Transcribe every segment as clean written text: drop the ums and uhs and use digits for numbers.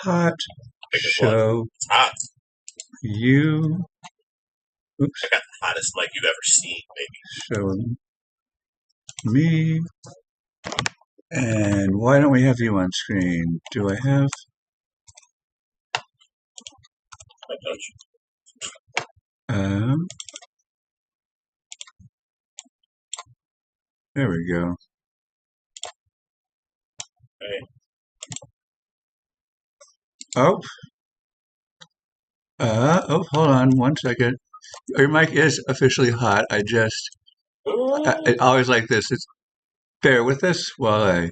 Hot Biggest one. show It's hot. you. Oops. I got the hottest mic you've ever seen, Show me. And why don't we have you on screen? Do I have? Um. There we go. Okay. Oh. Hold on 1 second. Your mic is officially hot. I always like this. Bear with us while I've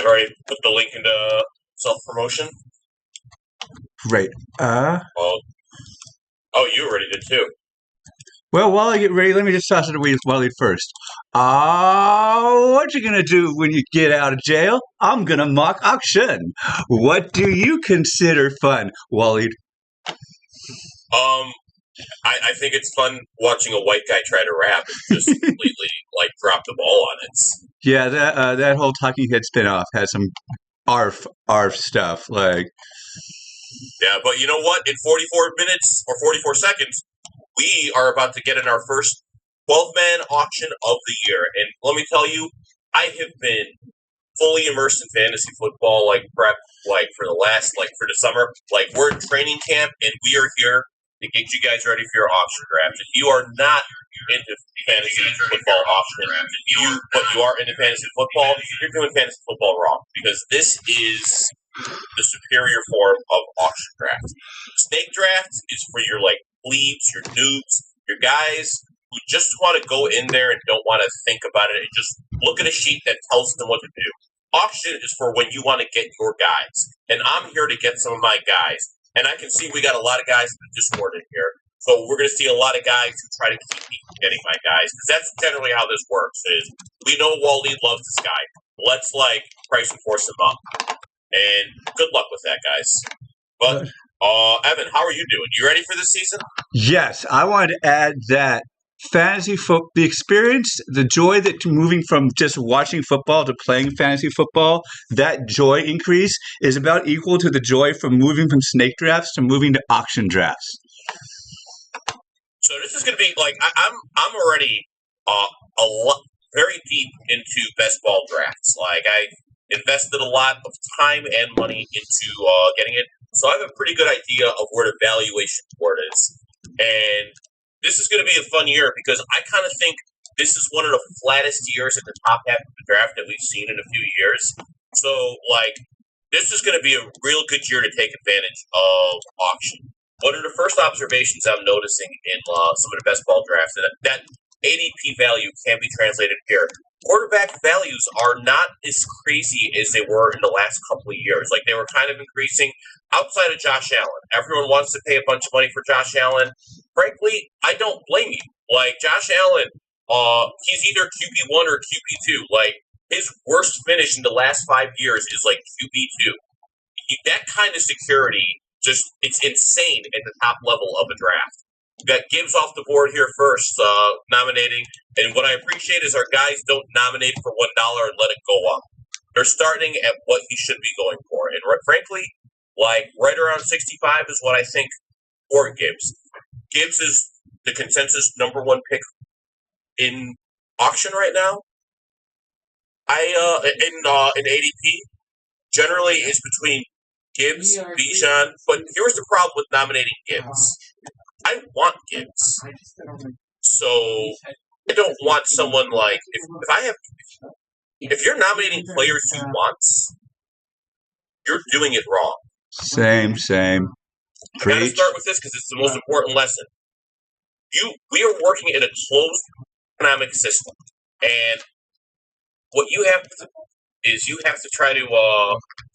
already put the link into self-promotion. Great. Oh, you already did too. Well, while I get ready, let me just toss it to Waleed first. What you gonna do when you get out of jail? I'm gonna mock auction. What do you consider fun, Waleed? I think it's fun watching a white guy try to rap and just completely drop the ball on it. Yeah, that whole Talking Head spinoff has some arf stuff. Yeah, but you know what? In 44 minutes or 44 seconds, we are about to get in our first 12-man auction of the year. And let me tell you, I have been fully immersed in fantasy football, prep, for the summer. We're in training camp, and we are here to get you guys ready for your auction draft. If you are not into fantasy football auction, but you are into fantasy football, you're doing fantasy football wrong, because this is the superior form of auction draft. Snake draft is for your plebes, your noobs, your guys who just want to go in there and don't want to think about it and just look at a sheet that tells them what to do. Auction is for when you want to get your guys. And I'm here to get some of my guys. And I can see we got a lot of guys in the Discord in here. So we're going to see a lot of guys who try to keep me from getting my guys. Because that's generally how this works. Is we know Waleed loves this guy. Let's price and force him up. And good luck with that, guys. But Evan, how are you doing? You ready for this season? Yes, I wanted to add that the experience, the joy that moving from just watching football to playing fantasy football, that joy increase is about equal to the joy from moving from snake drafts to moving to auction drafts. So this is going to be I'm already very deep into best ball drafts. I invested a lot of time and money into getting it, so I have a pretty good idea of where the valuation board is. And this is going to be a fun year because I kind of think this is one of the flattest years at the top half of the draft that we've seen in a few years. So, this is going to be a real good year to take advantage of auction. One of the first observations I'm noticing in some of the best ball drafts, and that ADP value can be translated here. Quarterback values are not as crazy as they were in the last couple of years. They were kind of increasing outside of Josh Allen. Everyone wants to pay a bunch of money for Josh Allen. Frankly, I don't blame you. Josh Allen, he's either QB1 or QB2. His worst finish in the last 5 years is QB2. That kind of security, it's insane at the top level of a draft. We got Gibbs off the board here first, nominating. And what I appreciate is our guys don't nominate for $1 and let it go up. They're starting at what he should be going for. And frankly, right around 65 is what I think for Gibbs. Gibbs is the consensus number one pick in auction right now. In ADP, generally it's between Gibbs, Bijan. But here's the problem with nominating Gibbs. I want Gibbs. So I don't want someone if you're nominating players you want, you're doing it wrong. Same. I got to start with this because it's the most important lesson. We are working in a closed economic system, and what you have to do is you have to try to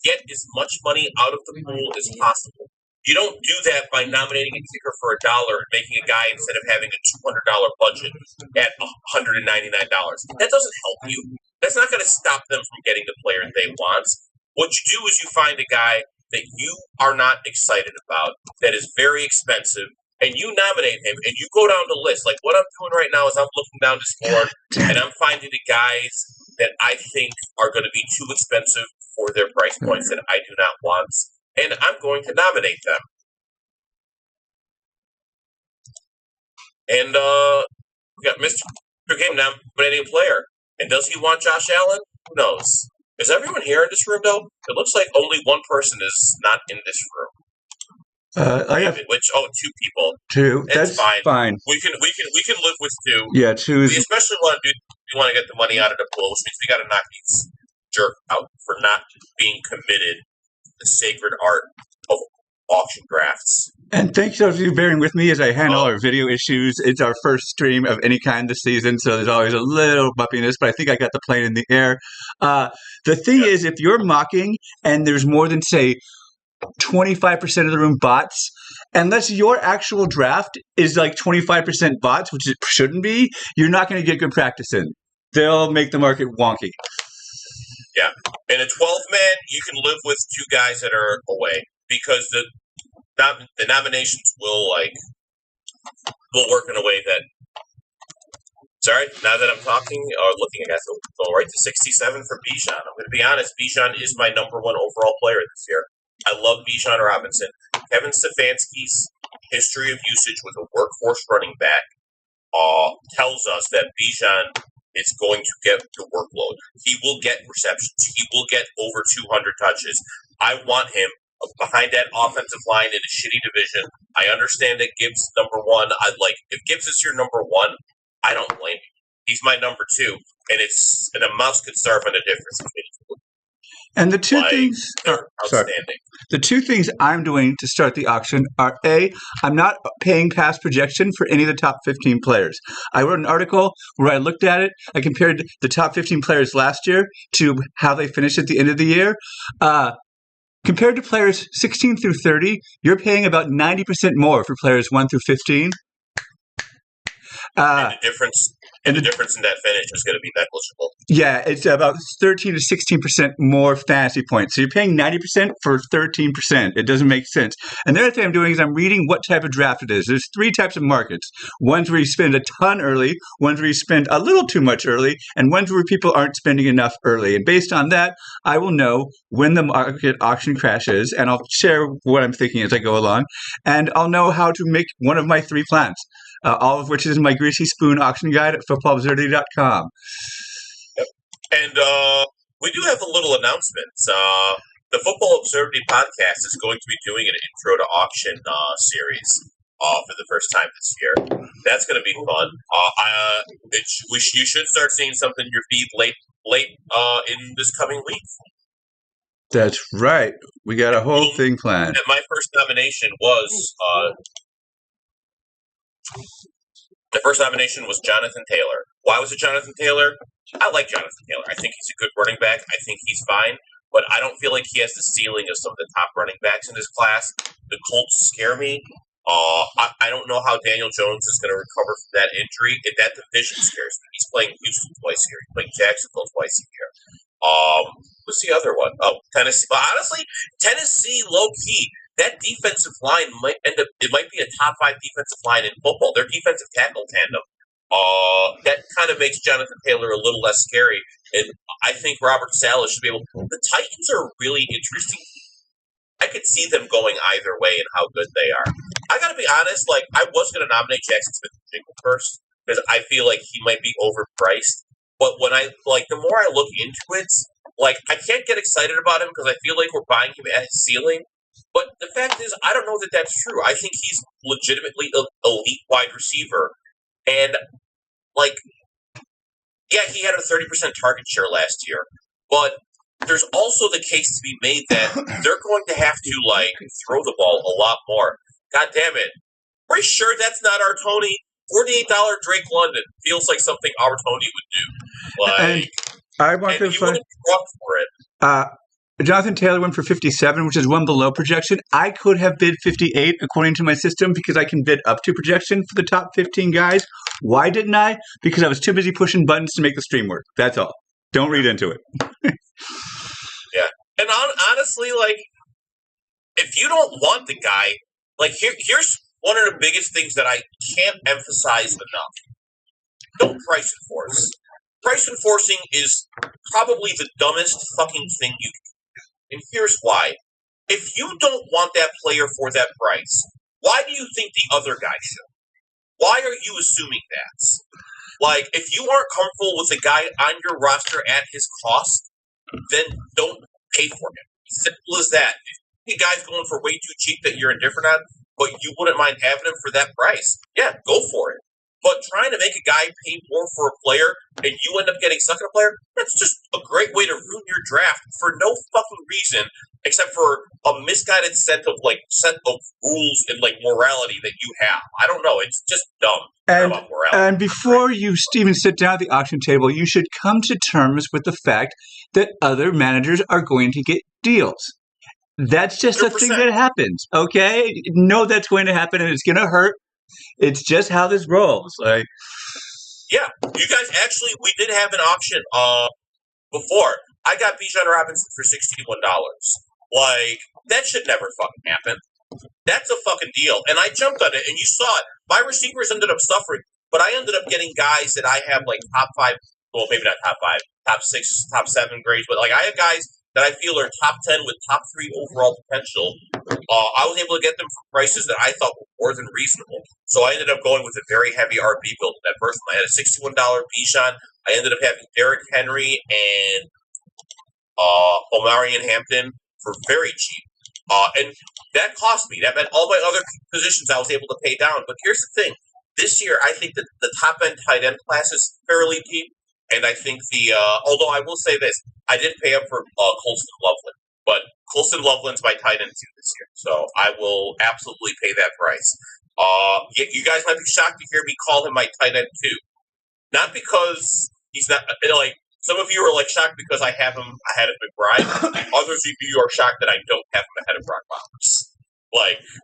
get as much money out of the pool as possible. You don't do that by nominating a kicker for $1 and making a guy instead of having a $200 budget at $199. That doesn't help you. That's not going to stop them from getting the player they want. What you do is you find a guy that you are not excited about, that is very expensive, and you nominate him, and you go down the list. What I'm doing right now is I'm looking down this board, and I'm finding the guys that I think are going to be too expensive for their price points that I do not want, and I'm going to nominate them. And we got Mr. Game nominating a player. And does he want Josh Allen? Who knows? Is everyone here in this room, though? It looks like only one person is not in this room. I have two people. Two. That's fine. We can live with two. Yeah, two. We especially want to get the money out of the pool, which means we got to knock these jerk out for not being committed to the sacred art of auction drafts. And thanks to you bearing with me as I handle our video issues. It's our first stream of any kind this season, so there's always a little bumpiness, but I think I got the plane in the air. The thing is, if you're mocking and there's more than, say, 25% of the room bots, unless your actual draft is like 25% bots, which it shouldn't be, you're not going to get good practice in. They'll make the market wonky. Yeah. In a 12-man, you can live with two guys that are away because the nominations will work in a way that. Sorry, now that I'm talking or looking at it, go right to 67 for Bijan. I'm going to be honest, Bijan is my number one overall player this year. I love Bijan Robinson. Kevin Stefanski's history of usage with a workhorse running back tells us that Bijan is going to get the workload. He will get receptions. He will get over 200 touches. I want him behind that offensive line in a shitty division. I understand that Gibbs is number one. If Gibbs is your number one, I don't blame you. He's my number two, and a mouse could starve on a difference between two. And the two things are outstanding. The two things I'm doing to start the auction are A, I'm not paying past projection for any of the top 15 players. I wrote an article where I looked at it. I compared the top 15 players last year to how they finished at the end of the year. Compared to players 16 through 30, you're paying about 90% more for players 1 through 15. And the difference in that finish is going to be negligible. Yeah, it's about 13 to 16% more fantasy points. So you're paying 90% for 13%. It doesn't make sense. And the other thing I'm doing is I'm reading what type of draft it is. There's three types of markets. Ones where you spend a ton early, ones where you spend a little too much early, and ones where people aren't spending enough early. And based on that, I will know when the market auction crashes, and I'll share what I'm thinking as I go along, and I'll know how to make one of my three plans. All of which is in my Greasy Spoon auction guide at footballabsurdity.com. Yep. And we do have a little announcement. The Football Absurdity podcast is going to be doing an intro to auction series for the first time this year. That's going to be fun. You should start seeing something in your feed late in this coming week. That's right. We got a whole thing planned. And my first nomination was... The first nomination was Jonathan Taylor. Why was it Jonathan Taylor? I like Jonathan Taylor. I think he's a good running back. I think he's fine, but I don't feel like he has the ceiling of some of the top running backs in this class. The Colts scare me. I don't know how Daniel Jones is going to recover from that injury. That division scares me. He's playing Houston twice a year. He's playing Jacksonville twice a year. What's the other one? Oh, Tennessee. Honestly, Tennessee, low-key. That defensive line might be a top 5 defensive line in football. Their defensive tackle tandem. That kind of makes Jonathan Taylor a little less scary. And I think Robert Saleh should be able. The Titans are really interesting. I could see them going either way and how good they are. I got to be honest, I was going to nominate Jackson Smith-Njigba first because I feel like he might be overpriced. But when the more I look into it, I can't get excited about him because I feel like we're buying him at his ceiling. But the fact is, I don't know that that's true. I think he's legitimately an elite wide receiver. And, he had a 30% target share last year. But there's also the case to be made that they're going to have to, throw the ball a lot more. God damn it. Pretty sure that's not our Tony. $48 Drake London feels like something our Tony would do. I want to find for it. Jonathan Taylor went for 57, which is one below projection. I could have bid 58 according to my system because I can bid up to projection for the top 15 guys. Why didn't I? Because I was too busy pushing buttons to make the stream work. That's all. Don't read into it. Yeah. And honestly, if you don't want the guy, here's one of the biggest things that I can't emphasize enough. Don't price it for us. price enforcing is probably the dumbest fucking thing you can do. And here's why. If you don't want that player for that price, why do you think the other guy should? Why are you assuming that? Like, if you aren't comfortable with a guy on your roster at his cost, then don't pay for him. Simple as that. If the guy's going for way too cheap that you're indifferent on, but you wouldn't mind having him for that price, yeah, go for it. But trying to make a guy pay more for a player and you end up getting stuck in a player, that's just a great way to ruin your draft for no fucking reason except for a misguided set of rules and morality that you have. I don't know. It's just dumb. About morality. And before you even sit down at the auction table, you should come to terms with the fact that other managers are going to get deals. That's just 100%. A thing that happens, okay? Know that's going to happen and it's going to hurt. It's just how this rolls. Yeah, you guys we did have an auction before. I got Bijan Robinson for $61. That should never fucking happen. That's a fucking deal. And I jumped on it, and you saw it. My receivers ended up suffering, but I ended up getting guys that I have top 5, well, maybe not top 5, top 6, top 7 grades, but I have guys that I feel are top 10 with top 3 overall potential. I was able to get them for prices that I thought were more than reasonable. So I ended up going with a very heavy RB build in that first one. I had a $61 Bijan. I ended up having Derrick Henry and Omarion Hampton for very cheap. And that cost me. That meant all my other positions I was able to pay down. But here's the thing. This year, I think that the top-end tight end class is fairly deep. And I think although I will say this, I did pay up for Colston Loveland. But Colston Loveland's my tight end too this year. So I will absolutely pay that price. You guys might be shocked to hear me call him my tight end too. Not because he's not, some of you are shocked because I have him ahead of McBride. Others of you are shocked that I don't have him ahead of Brock Bowers.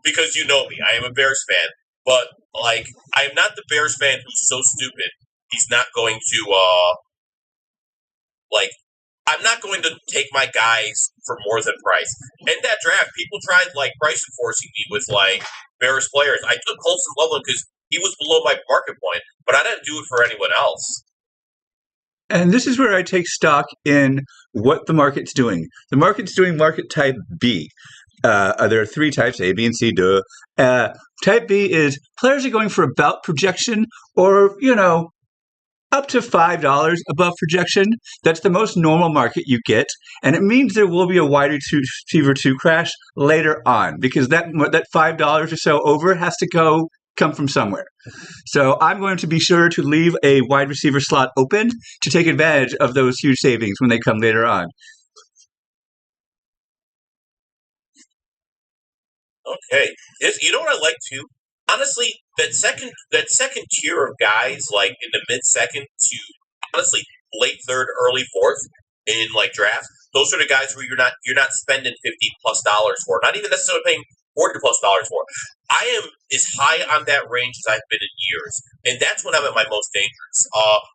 Because you know me, I am a Bears fan. But I am not the Bears fan who's so stupid he's not going to I'm not going to take my guys for more than price. In that draft, people tried price enforcing me with Bears players. I took Colston Loveland because he was below my market point, but I didn't do it for anyone else. And this is where I take stock in what the market's doing. The market's doing market type B. There are 3 types, A, B, and C. Type B is players are going for about projection or, up to $5 above projection. That's the most normal market you get. And it means there will be a wide receiver 2 crash later on because that $5 or so over has to come from somewhere. So I'm going to be sure to leave a wide receiver slot open to take advantage of those huge savings when they come later on. Okay. You know what I like too? Honestly, that second tier of guys in the mid-second to honestly late third, early fourth in drafts, those are the guys where you're not spending $50+ for, not even necessarily paying $40+ for. I am as high on that range as I've been in years, and that's when I'm at my most dangerous.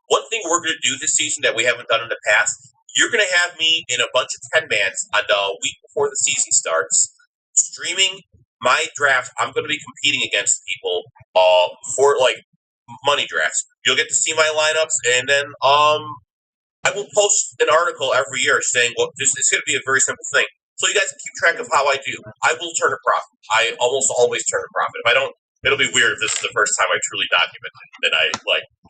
One thing we're going to do this season that we haven't done in the past, you're going to have me in a bunch of 10-mans on the week before the season starts, streaming my draft. I'm going to be competing against people for money drafts. You'll get to see my lineups, and then I will post an article every year saying, well, it's going to be a very simple thing. So you guys can keep track of how I do. I will turn a profit. I almost always turn a profit. If I don't, it'll be weird if this is the first time I truly document it. Then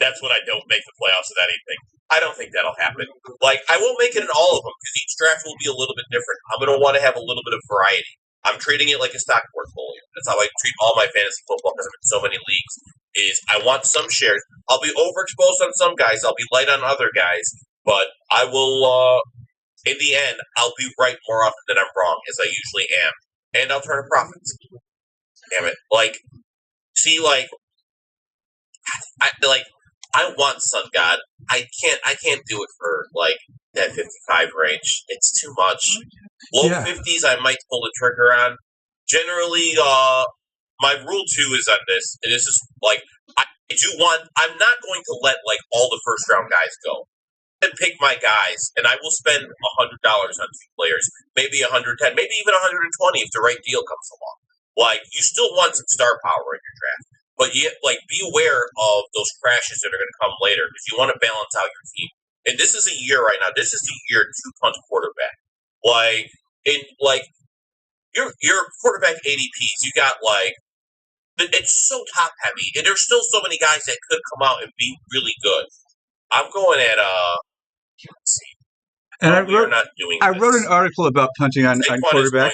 that's when I don't make the playoffs of anything. I don't think that'll happen. I won't make it in all of them because each draft will be a little bit different. I'm going to want to have a little bit of variety. I'm treating it like a stock portfolio. That's how I treat all my fantasy football because I'm in so many leagues. Is I want some shares. I'll be overexposed on some guys. I'll be light on other guys. But I will, in the end, I'll be right more often than I'm wrong, as I usually am. And I'll turn a profit. Damn it. I want Sun God. I can't do it for, that 55 range. It's too much. Low 50s, I might pull the trigger on. Generally, my rule 2 is on this. And this is, I'm not going to let, all the first-round guys go. And pick my guys, and I will spend $100 on 2 players, maybe 110, maybe even 120 if the right deal comes along. You still want some star power in your draft, but be aware of those crashes that are going to come later because you want to balance out your team. and this is a year right now. This is the year to punt quarterback. Your quarterback ADPs, you got it's so top heavy, and there's still so many guys that could come out and be really good. I'm going at let's see. And I wrote an article about punting on quarterback.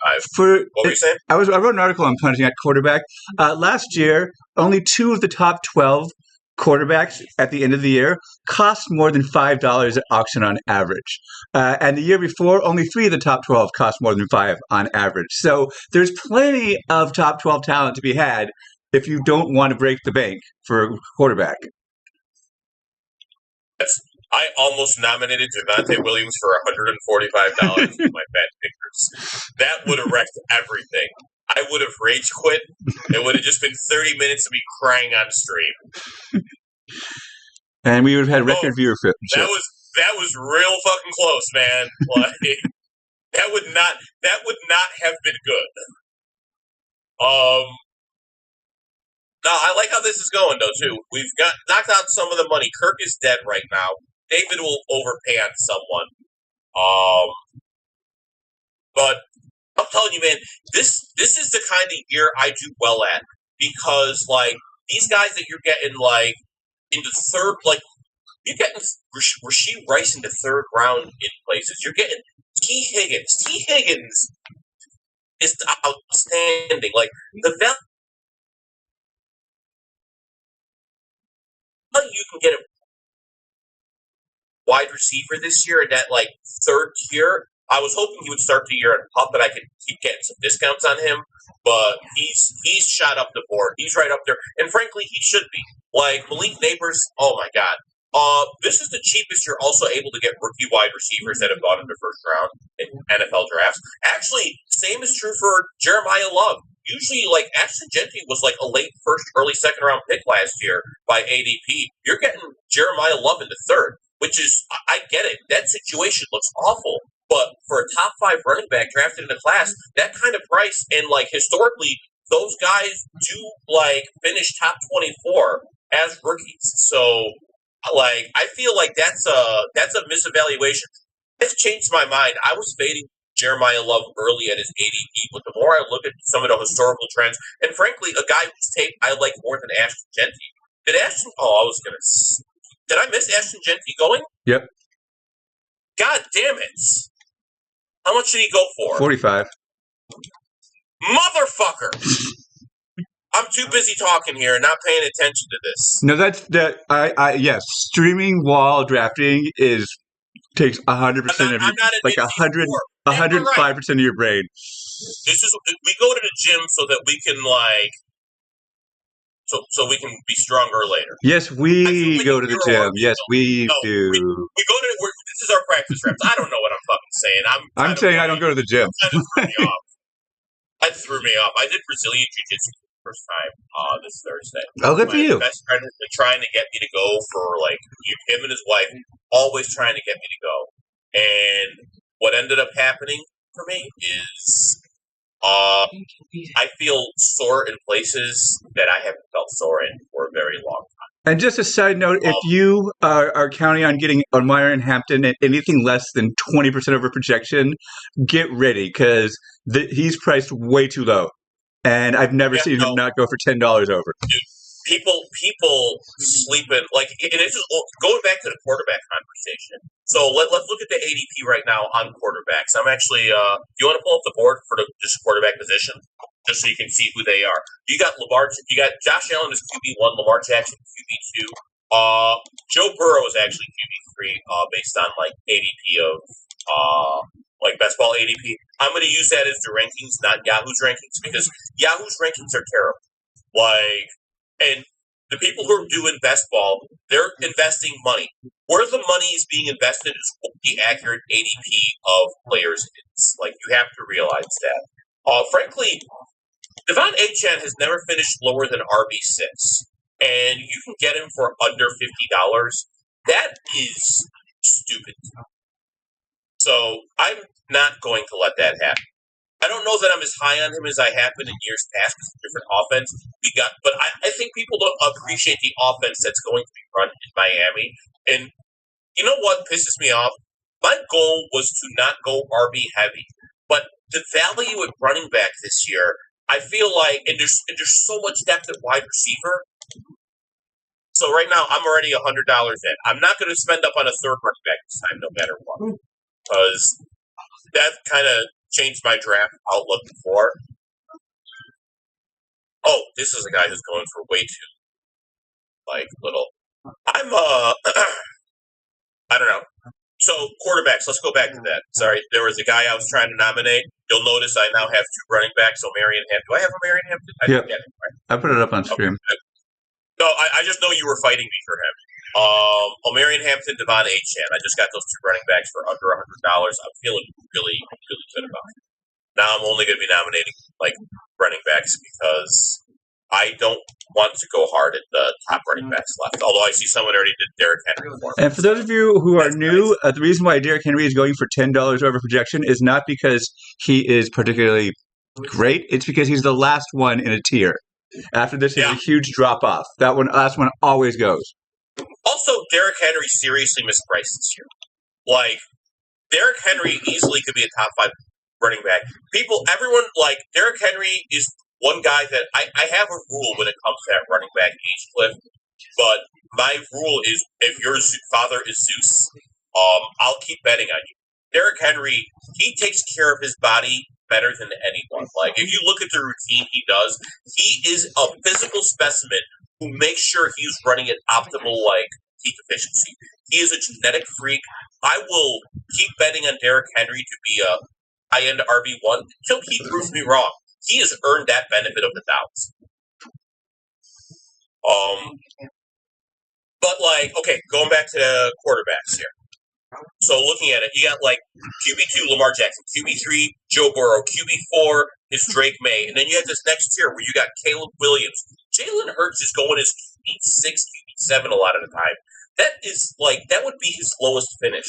45. What were you saying? I wrote an article on punting at quarterback. Last year, only 2 of the top 12 quarterbacks at the end of the year cost more than $5 at auction on average. And the year before, only 3 of the top 12 cost more than $5 on average. So there's plenty of top 12 talent to be had if you don't want to break the bank for a quarterback. I almost nominated Javonte Williams for $145 with my bet pickers. That would have wrecked everything. I would have rage quit. It would have just been 30 minutes of me crying on stream. And we would have had record viewership. That was real fucking close, man. That would not have been good. No, I like how this is going though too. We've got knocked out some of the money. Kirk is dead right now. David will overpay on someone. But I'm telling you, man, this is the kind of year I do well at, because these guys that you're getting in the third, you're getting Rashee Rice in the third round in places. You're getting T. Higgins. T. Higgins is outstanding. The value you can get a wide receiver this year in that third tier. I was hoping he would start the year at pup, and I could keep getting some discounts on him. But he's shot up the board. He's right up there, and frankly, he should be. Malik Neighbors. Oh my god. This is the cheapest you're also able to get rookie wide receivers that have gone in the first round in NFL drafts. Actually, same is true for Jeremiah Love. Usually, Ashton Genty was a late first, early second round pick last year by ADP. You're getting Jeremiah Love in the third, which is, I get it. That situation looks awful. But for a top 5 running back drafted in the class, that kind of price, and historically, those guys do finish top 24 as rookies. So I feel like that's a misevaluation. It's changed my mind. I was fading Jeremiah Love early at his ADP, but the more I look at some of the historical trends, and frankly, a guy whose tape I like more than Ashton Genty. Did I miss Ashton Genty going? Yep. God damn it. How much did he go for? 45. Motherfucker! I'm too busy talking here and not paying attention to this. No, yes. Streaming while drafting takes 100% of your, 105% of your brain. We go to the gym so that we can so we can be stronger later. Yes, we go to the gym. Yes, we do. We go to this is our practice reps. I don't know what I'm fucking saying. I'm saying I don't go to the gym. That threw me off. I did Brazilian Jiu-Jitsu for the first time this Thursday. Oh, good for you. My best friend has been trying to get me to go for him and his wife, always trying to get me to go. And what ended up happening for me is I feel sore in places that I haven't felt sore in for a very long time. And just a side note, if you are counting on getting Meyer and Hampton at anything less than 20% over projection, get ready, because he's priced way too low. And I've never seen him not go for $10 over. Dude, people sleeping, and it's just going back to the quarterback conversation. So let's look at the ADP right now on quarterbacks. I'm actually, you want to pull up the board for this quarterback position, just so you can see who they are. You got Josh Allen is QB1, Lamar Jackson QB2. Joe Burrow is actually QB3, based on ADP of best ball ADP. I'm going to use that as the rankings, not Yahoo's rankings, because Yahoo's rankings are terrible. And the people who are doing best ball, they're investing money. Where the money is being invested is what the accurate ADP of players is. You have to realize that. Frankly, Devon Achane has never finished lower than RB6, and you can get him for under $50. That is stupid. So I'm not going to let that happen. I don't know that I'm as high on him as I have been in years past because of different offense but I think people don't appreciate the offense that's going to be run in Miami. And you know what pisses me off? My goal was to not go RB heavy, but the value at running back this year, I feel like, and there's so much depth at wide receiver. So right now, I'm already $100 in. I'm not going to spend up on a third running back this time, no matter what, because that kind of changed my draft outlook before. Oh, this is a guy who's going for way too little. I'm I don't know. So quarterbacks, let's go back to that. Sorry, there was a guy I was trying to nominate. You'll notice I now have two running backs. So Marion Hampton. Do I have a Marion Hampton? I Yep. forget it, right? I put it up on stream. Okay. No, I just know you were fighting me for him. Marion Hampton, Devon Achane. I just got those two running backs for under $100. I'm feeling really, really good about it. Now I'm only going to be nominating running backs because I don't want to go hard at the top running backs left. Although I see someone already did Derrick Henry for me. And for those of you who are new, the reason why Derrick Henry is going for $10 over projection is not because he is particularly great. It's because he's the last one in a tier. After this is a huge drop off. That last one always goes. Also, Derrick Henry seriously mispriced this year. Derrick Henry easily could be a top 5 running back. Everyone, Derrick Henry is one guy that I have a rule when it comes to that running back age cliff, but my rule is if your father is Zeus, I'll keep betting on you. Derrick Henry, he takes care of his body better than anyone. If you look at the routine he does, he is a physical specimen who makes sure he's running at optimal peak efficiency. He is a genetic freak. I will keep betting on Derrick Henry to be a high-end RB1 until he proves me wrong. He has earned that benefit of the doubt. Okay, going back to the quarterbacks here. So looking at it, you got QB2 Lamar Jackson, QB3 Joe Burrow, QB4 is Drake May, and then you have this next tier where you got Caleb Williams. Jalen Hurts is going as QB6, QB7 a lot of the time. That is that would be his lowest finish.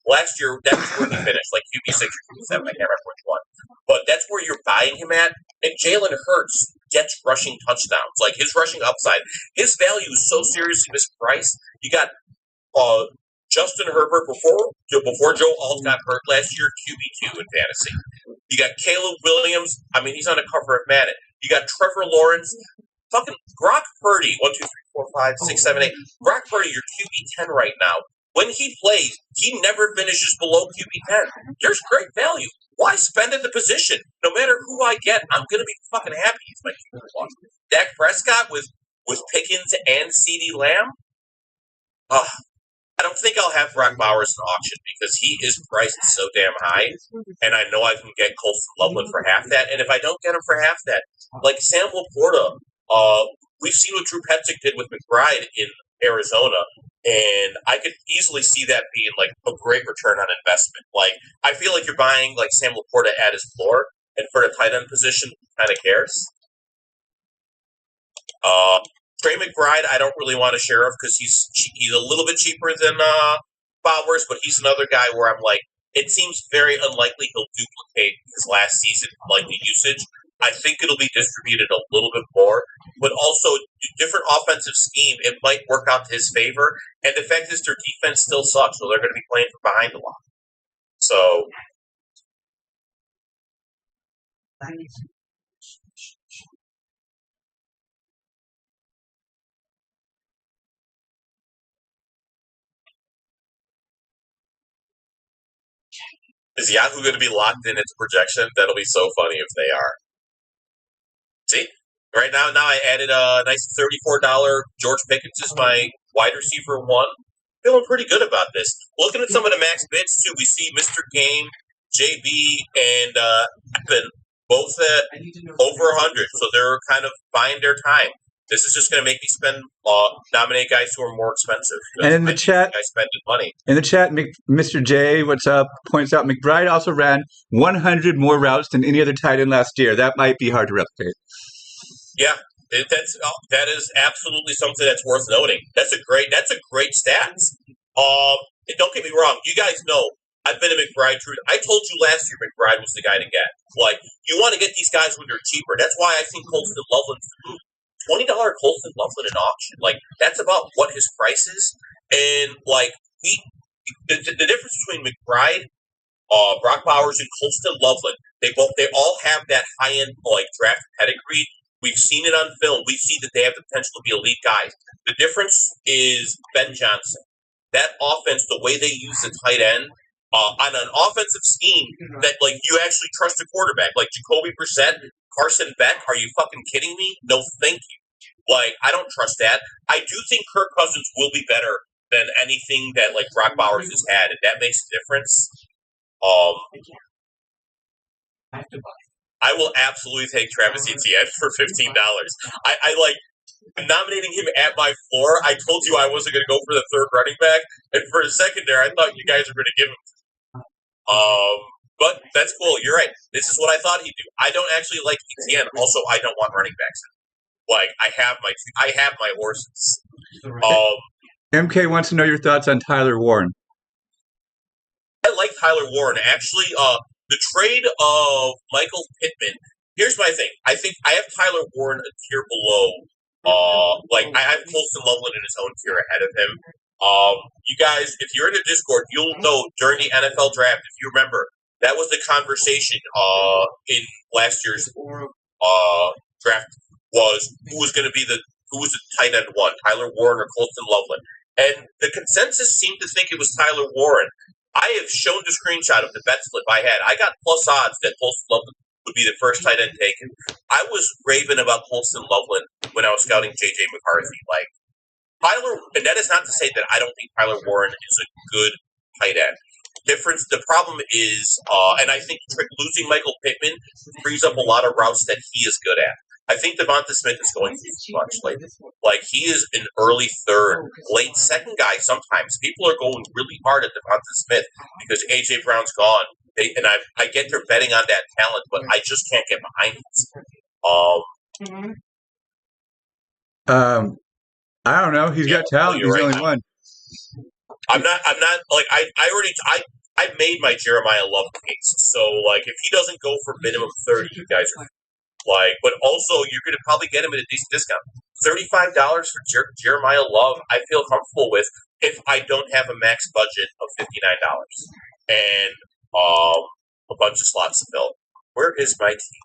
Last year, that was where he finished, QB6 or QB7. I can't remember which one, but that's where you're buying him at. And Jalen Hurts gets rushing touchdowns. His rushing upside, his value is so seriously mispriced. You got Justin Herbert before Joe Alt got hurt last year, QB2 in fantasy. You got Caleb Williams. I mean, he's on the cover of Madden. You got Trevor Lawrence. Fucking Brock Purdy. 1, 2, 3, 4, 5, 6, 7, 8. Brock Purdy, you're QB10 right now. When he plays, he never finishes below QB10. There's great value. Why spend at the position? No matter who I get, I'm going to be fucking happy. It's my QB1. Dak Prescott with Pickens and CeeDee Lamb? I don't think I'll have Brock Bowers in auction because he is priced so damn high, and I know I can get Colston Loveland for half that. And if I don't get him for half that, Sam Laporta, we've seen what Drew Petzing did with McBride in Arizona, and I could easily see that being a great return on investment. I feel like you're buying Sam Laporta at his floor, and for the tight end position, who kind of cares? Trey McBride, I don't really want to share of because he's a little bit cheaper than Bowers, but he's another guy where I'm it seems very unlikely he'll duplicate his last season, the usage. I think it'll be distributed a little bit more, but also different offensive scheme, it might work out to his favor. And the fact is their defense still sucks, so they're going to be playing from behind a lot. So is Yahoo going to be locked in its projection? That'll be so funny if they are. See? Right now I added a nice $34 George Pickens is my wide receiver 1. Feeling pretty good about this. Looking at some of the max bids, too, we see Mr. Game, JB, and Evan both at over 100, so they're kind of buying their time. This is just going to make me nominate guys who are more expensive. And in the chat, I spend money. In the chat, Mr. J, what's up, points out McBride also ran 100 more routes than any other tight end last year. That might be hard to replicate. Yeah, that is absolutely something that's worth noting. That's a great stat. Don't get me wrong. You guys know I've been a McBride truth. I told you last year McBride was the guy to get. You want to get these guys when they're cheaper. That's why I think Colston Loveland's the move. $20 Colston Loveland in auction. That's about what his price is. And the difference between McBride, Brock Bowers, and Colston Loveland, they all have that high end like draft pedigree. We've seen it on film. We see that they have the potential to be elite guys. The difference is Ben Johnson. That offense, the way they use the tight end on an offensive scheme that like you actually trust a quarterback, like Jacoby Brissett, Carson Beck. Are you fucking kidding me? No, thank you. Like I don't trust that. I do think Kirk Cousins will be better than anything that like Brock Bowers has had, and that makes a difference. I will absolutely take Travis Etienne for $15. I like nominating him at my floor. I told you I wasn't going to go for the third running back, and for a second there, I thought you guys were going to give him. But that's cool. You're right. This is what I thought he'd do. I don't actually like Etienne. Also, I don't want running backs. Like I have my horses. MK wants to know your thoughts on Tyler Warren. I like Tyler Warren. Actually, the trade of Michael Pittman. Here's my thing. I think I have Tyler Warren a tier below. Like I have Colston Loveland in his own tier ahead of him. You guys, if you're in the Discord, you'll know during the NFL draft, if you remember, that was the conversation in last year's draft was who was the tight end one, Tyler Warren or Colston Loveland. And the consensus seemed to think it was Tyler Warren. I have shown the screenshot of the bet slip I had. I got plus odds that Colston Loveland would be the first tight end taken. I was raving about Colston Loveland when I was scouting J.J. McCarthy. Like Tyler, and that is not to say that I don't think Tyler Warren is a good tight end. The problem is, and I think losing Michael Pittman frees up a lot of routes that he is good at. I think Devonta Smith is going through too much. Like he is an early third, late second guy sometimes. People are going really hard at Devonta Smith because A.J. Brown's gone. I get they're betting on that talent, but I just can't get behind it. I don't know. He's got talent. He's the only one. I'm not like I made my Jeremiah Love case. So like if he doesn't go for minimum 30, you guys are like, but also you're going to probably get him at a decent discount. $35 for Jeremiah Love, I feel comfortable with if I don't have a max budget of $59 and a bunch of slots to fill. Where is my team?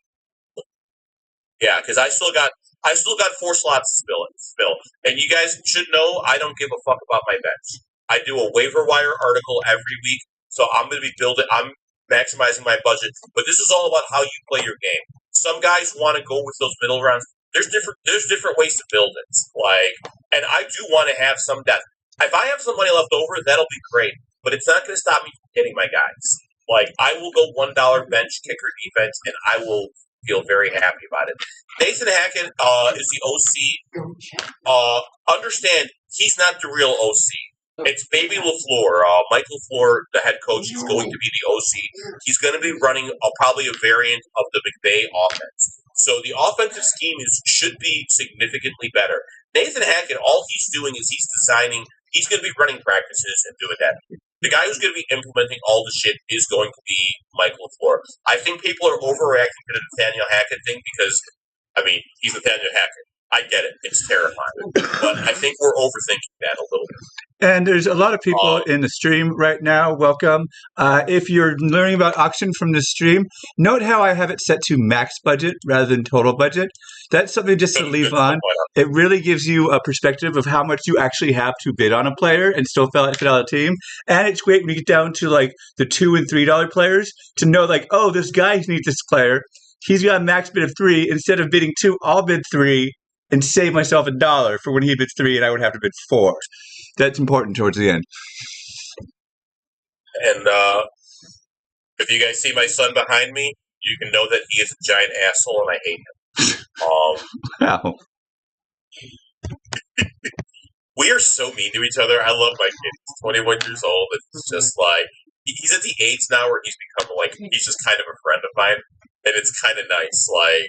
Yeah, because I still got 4 slots to fill. And you guys should know I don't give a fuck about my bench. I do a waiver wire article every week, so I'm going to be I'm maximizing my budget. But this is all about how you play your game. Some guys want to go with those middle rounds. There's different ways to build it. Like, and I do want to have some depth. If I have some money left over, that'll be great. But it's not going to stop me from getting my guys. Like, I will go $1 bench kicker defense, and I will feel very happy about it. Nathan Hackett is the OC. Understand, he's not the real OC. It's Baby LaFleur. Mike LaFleur, the head coach, is going to be the OC. He's going to be running probably a variant of the McVay offense. So the offensive scheme should be significantly better. Nathan Hackett, all he's doing is he's going to be running practices and doing that. The guy who's going to be implementing all the shit is going to be Mike LaFleur. I think people are overreacting to the Nathaniel Hackett thing because, I mean, he's Nathaniel Hackett. I get it. It's terrifying. But I think we're overthinking that a little bit. And there's a lot of people in the stream right now. Welcome. If you're learning about auction from the stream, note how I have it set to max budget rather than total budget. That's something just to leave on. It really gives you a perspective of how much you actually have to bid on a player and still fit out a team. And it's great when you get down to like the $2 and $3 players to know like, oh, this guy needs this player. He's got a max bid of 3. Instead of bidding 2, I'll bid 3. And save myself $1 for when he bids 3 and I would have to bid 4. That's important towards the end. And if you guys see my son behind me, you can know that he is a giant asshole and I hate him. Wow. We are so mean to each other. I love my kid. He's 21 years old. It's just like, he's at the age now where he's become like, he's just kind of a friend of mine. And it's kind of nice. Like,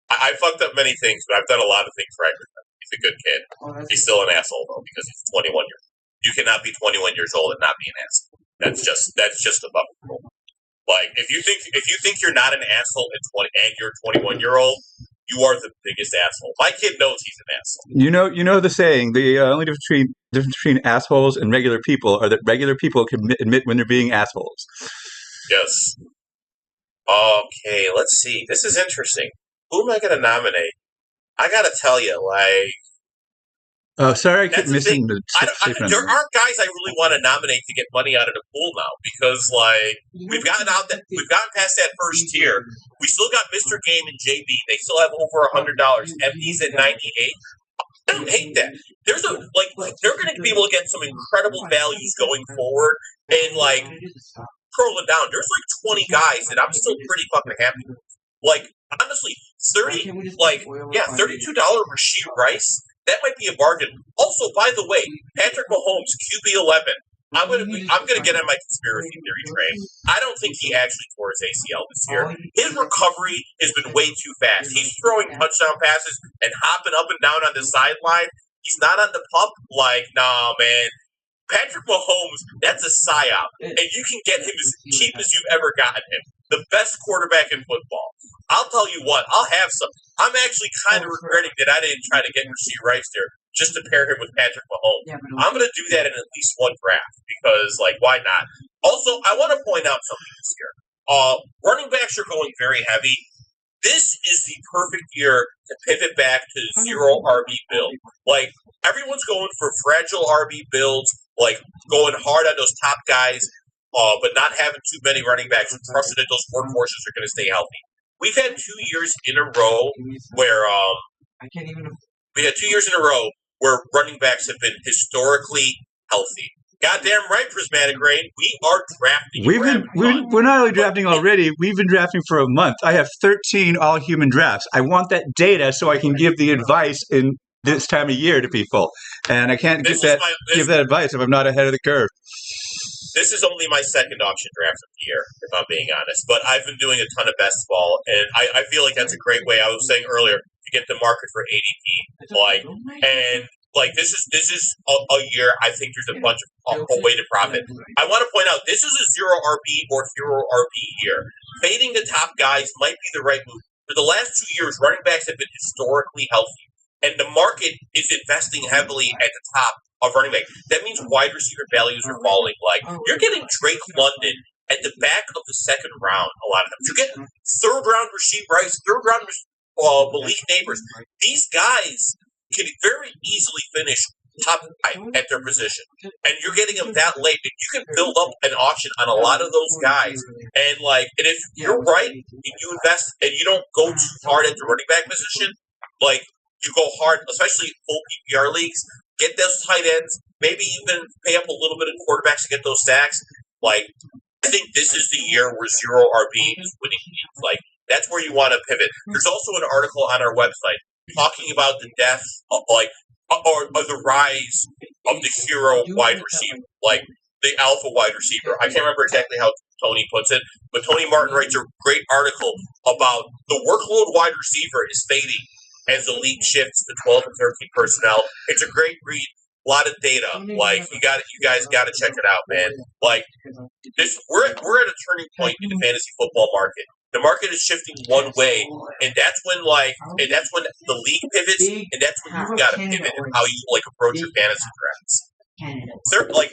I fucked up many things, but I've done a lot of things right with him. He's a good kid. He's still an asshole though because he's 21 years old. You cannot be 21 years old and not be an asshole. That's just above the rule. Like if you think you're not an asshole at 20 and you're a 21-year-old, you are the biggest asshole. My kid knows he's an asshole. You know the saying. The only difference between assholes and regular people are that regular people can admit when they're being assholes. Yes. Okay, let's see. This is interesting. Who am I going to nominate? I got to tell you, like, Oh, sorry, I keep that's the thing. missing the There aren't guys I really want to nominate to get money out of the pool now because, like, we've gotten past that first tier. We still got Mr. Game and JB. They still have over $100. MD's at 98. I don't hate that. There's a they're going to be able to get some incredible values going forward, and like scrolling down, there's like 20 guys that I'm still pretty fucking happy with. Like honestly, $32 Rasheed Rice. That might be a bargain. Also, by the way, Patrick Mahomes, QB 11. I'm gonna get on my conspiracy theory train. I don't think he actually tore his ACL this year. His recovery has been way too fast. He's throwing touchdown passes and hopping up and down on the sideline. He's not on the pup. Like, nah, man. Patrick Mahomes, that's a psyop. And you can get him as cheap as you've ever gotten him. The best quarterback in football. I'll tell you what, I'll have some. I'm actually kind of regretting that I didn't try to get Rasheed Rice there just to pair him with Patrick Mahomes. I'm going to do that in at least one draft because, like, why not? Also, I want to point out something this year. Running backs are going very heavy. This is the perfect year to pivot back to zero RB build. Like, everyone's going for fragile RB builds, like going hard on those top guys, but not having too many running backs and trusting that those workhorses are going to stay healthy. We've had 2 years in a row where running backs have been historically healthy. Goddamn right, Prismatic Rain. We are drafting. We're not only drafting already. We've been drafting for a month. I have 13 all-human drafts. I want that data so I can give the advice in this time of year to people, and I can't give that advice if I'm not ahead of the curve. This is only my second auction draft of the year, if I'm being honest. But I've been doing a ton of best ball, and I feel like that's a great way. I was saying earlier to get the market for ADP, this is a year. I think there's a bunch of a way to profit. I want to point out this is a zero RB or hero RB year. Fading the top guys might be the right move. For the last 2 years, running backs have been historically healthy, and the market is investing heavily at the top of running back. That means wide receiver values are falling. Like, you're getting Drake London at the back of the second round a lot of times. You're getting third round Rasheed Rice, third round Waleed Neighbors. These guys can very easily finish top 5 at their position. And you're getting them that late. And you can build up an auction on a lot of those guys. And if you're right, and you invest and you don't go too hard at the running back position, like you go hard, especially full PPR leagues, get those tight ends, maybe even pay up a little bit of quarterbacks to get those sacks. Like, I think this is the year where zero RB is winning. Like, that's where you want to pivot. There's also an article on our website talking about the death of, or the rise of the hero wide receiver, like the alpha wide receiver. I can't remember exactly how Tony puts it, but Tony Martin writes a great article about the workload wide receiver is fading as the league shifts to 12 and 13 personnel. It's a great read. A lot of data. Like, you guys got to check it out, man. Like, we're at a turning point in the fantasy football market. The market is shifting one way, and that's when the league pivots, and that's when you've got to pivot in how you approach your fantasy drafts. They're $29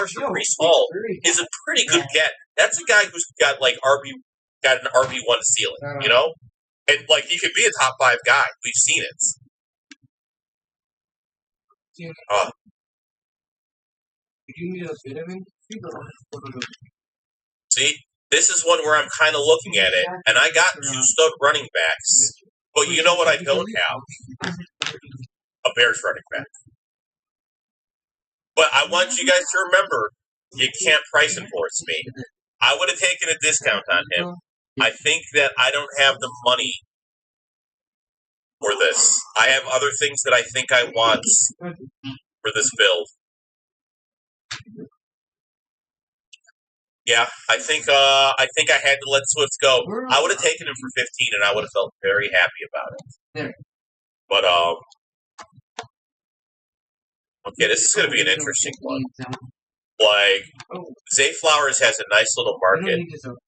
for Breece Hall is a pretty good get. That's a guy who's got an RB1 ceiling, you know? And, he could be a top 5 guy. We've seen it. See? This is one where I'm kind of looking at it, and I got 2 stud running backs. But you know what I don't have? A Bears running back. But I want you guys to remember, you can't price enforce me. I would have taken a discount on him. I think that I don't have the money for this. I have other things that I think I want for this build. Yeah, I think I had to let Swift go. I would have taken him for 15, and I would have felt very happy about it. But okay, this is going to be an interesting one. Like, Zay Flowers has a nice little market.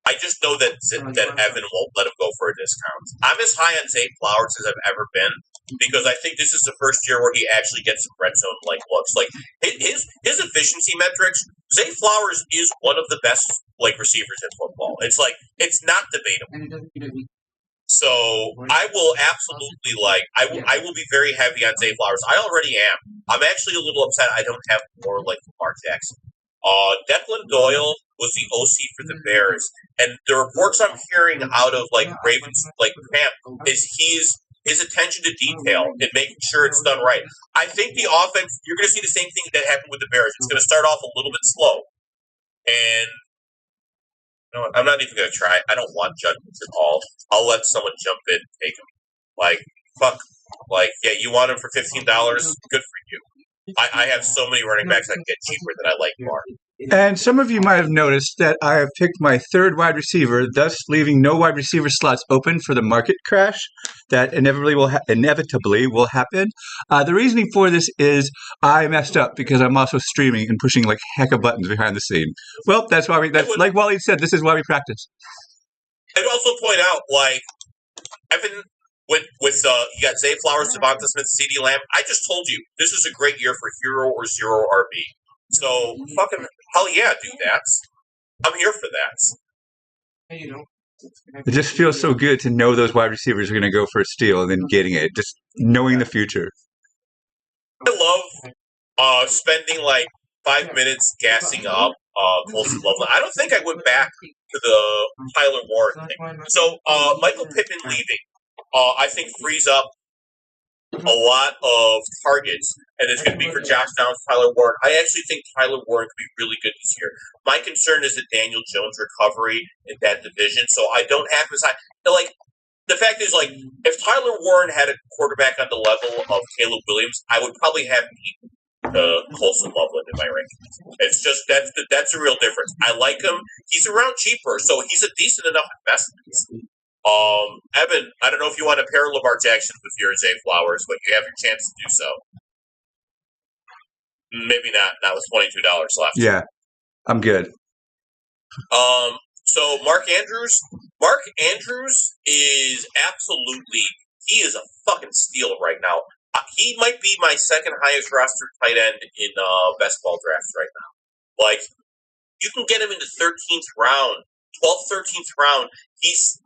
I just know that Evan won't let him go for a discount. I'm as high on Zay Flowers as I've ever been because I think this is the first year where he actually gets some red zone looks. Like his efficiency metrics, Zay Flowers is one of the best receivers in football. It's not debatable. So I will absolutely I will be very heavy on Zay Flowers. I already am. I'm actually a little upset I don't have more Lamar Jackson. Declan Doyle was the OC for the Bears, and the reports I'm hearing out of Ravens camp is his attention to detail and making sure it's done right. I think the offense, you're going to see the same thing that happened with the Bears. It's going to start off a little bit slow, and I'm not even going to try. I don't want judgments at all. I'll let someone jump in and take him. Fuck. Yeah, you want him for $15? Good for you. I have so many running backs I can get cheaper that I like more. And some of you might have noticed that I have picked my third wide receiver, thus leaving no wide receiver slots open for the market crash that inevitably will happen. The reasoning for this is I messed up because I'm also streaming and pushing heck of buttons behind the scene. Well, that's why like Waleed said, this is why we practice. I'd also point out, Evan, with you got Zay Flowers, Devonta Smith, CeeDee Lamb. I just told you this is a great year for hero or zero RB. So fucking hell yeah, do that. I'm here for that. It just feels so good to know those wide receivers are going to go for a steal and then getting it, just knowing the future. I love spending 5 minutes gassing up Colson Loveland. I don't think I went back to the Tyler Warren thing. So Michael Pittman leaving, I think frees up a lot of targets, and it's going to be for Josh Downs, Tyler Warren. I actually think Tyler Warren could be really good this year. My concern is the Daniel Jones recovery in that division, so I don't have his high. The fact is, if Tyler Warren had a quarterback on the level of Caleb Williams, I would probably have Colson Loveland in my rankings. It's just that's a real difference. I like him. He's around cheaper, so he's a decent enough investment. Evan, I don't know if you want to pair Lamar Jackson with your Zay Flowers, but you have your chance to do so. Maybe not with $22 left. Yeah, I'm good. So Mark Andrews is absolutely, he is a fucking steal right now. He might be my second highest roster tight end in best ball drafts right now. You can get him in the 13th round, 12th, 13th round. He's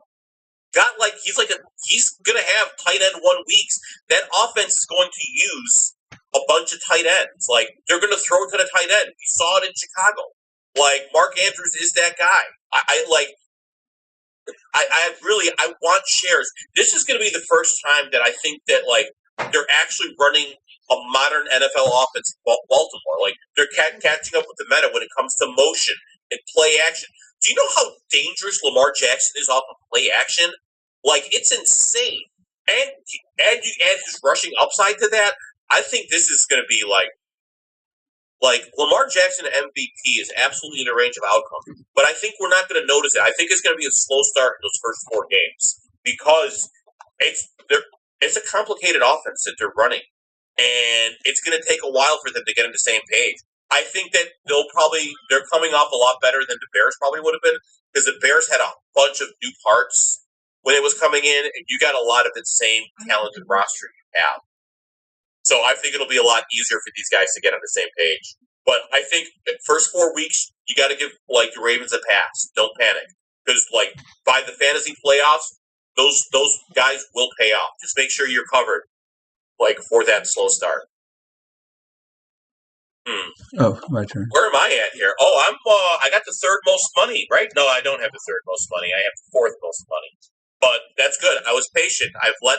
gonna have tight end 1 weeks. That offense is going to use a bunch of tight ends. They're gonna throw it to the tight end. We saw it in Chicago. Mark Andrews is that guy. I want shares. This is gonna be the first time that I think that they're actually running a modern NFL offense in Baltimore. They're catching up with the meta when it comes to motion and play action. Do you know how dangerous Lamar Jackson is off of play action? It's insane. And you add his rushing upside to that, I think this is going to be Lamar Jackson MVP is absolutely in the range of outcome. But I think we're not going to notice it. I think it's going to be a slow start in those first 4 games because it's a complicated offense that they're running. And it's going to take a while for them to get on the same page. I think that they're coming off a lot better than the Bears probably would have been because the Bears had a bunch of new parts when it was coming in, and you got a lot of the same talented roster you have. So I think it'll be a lot easier for these guys to get on the same page. But I think the first 4 weeks, you got to give the Ravens a pass. Don't panic because by the fantasy playoffs, those guys will pay off. Just make sure you're covered for that slow start. Oh, my turn. Where am I at here? Oh, I got the third most money, right? No, I don't have the third most money. I have the fourth most money. But that's good. I was patient. I've let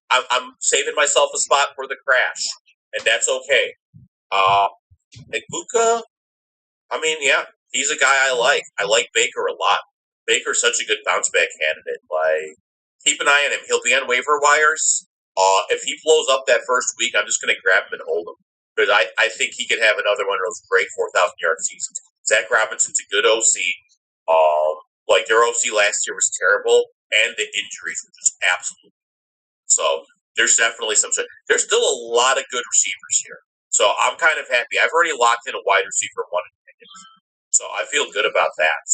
I'm saving myself a spot for the crash, and that's okay. Ibuka, yeah, he's a guy I like. I like Baker a lot. Baker's such a good bounce back candidate. Keep an eye on him. He'll be on waiver wires. If he blows up that first week, I'm just going to grab him and hold him. Because I think he could have another one of those great 4,000-yard seasons. Zach Robinson's a good OC. Their OC last year was terrible, and the injuries were just absolutely. So there's definitely there's still a lot of good receivers here. So I'm kind of happy. I've already locked in a wide receiver 1 in So I feel good about that.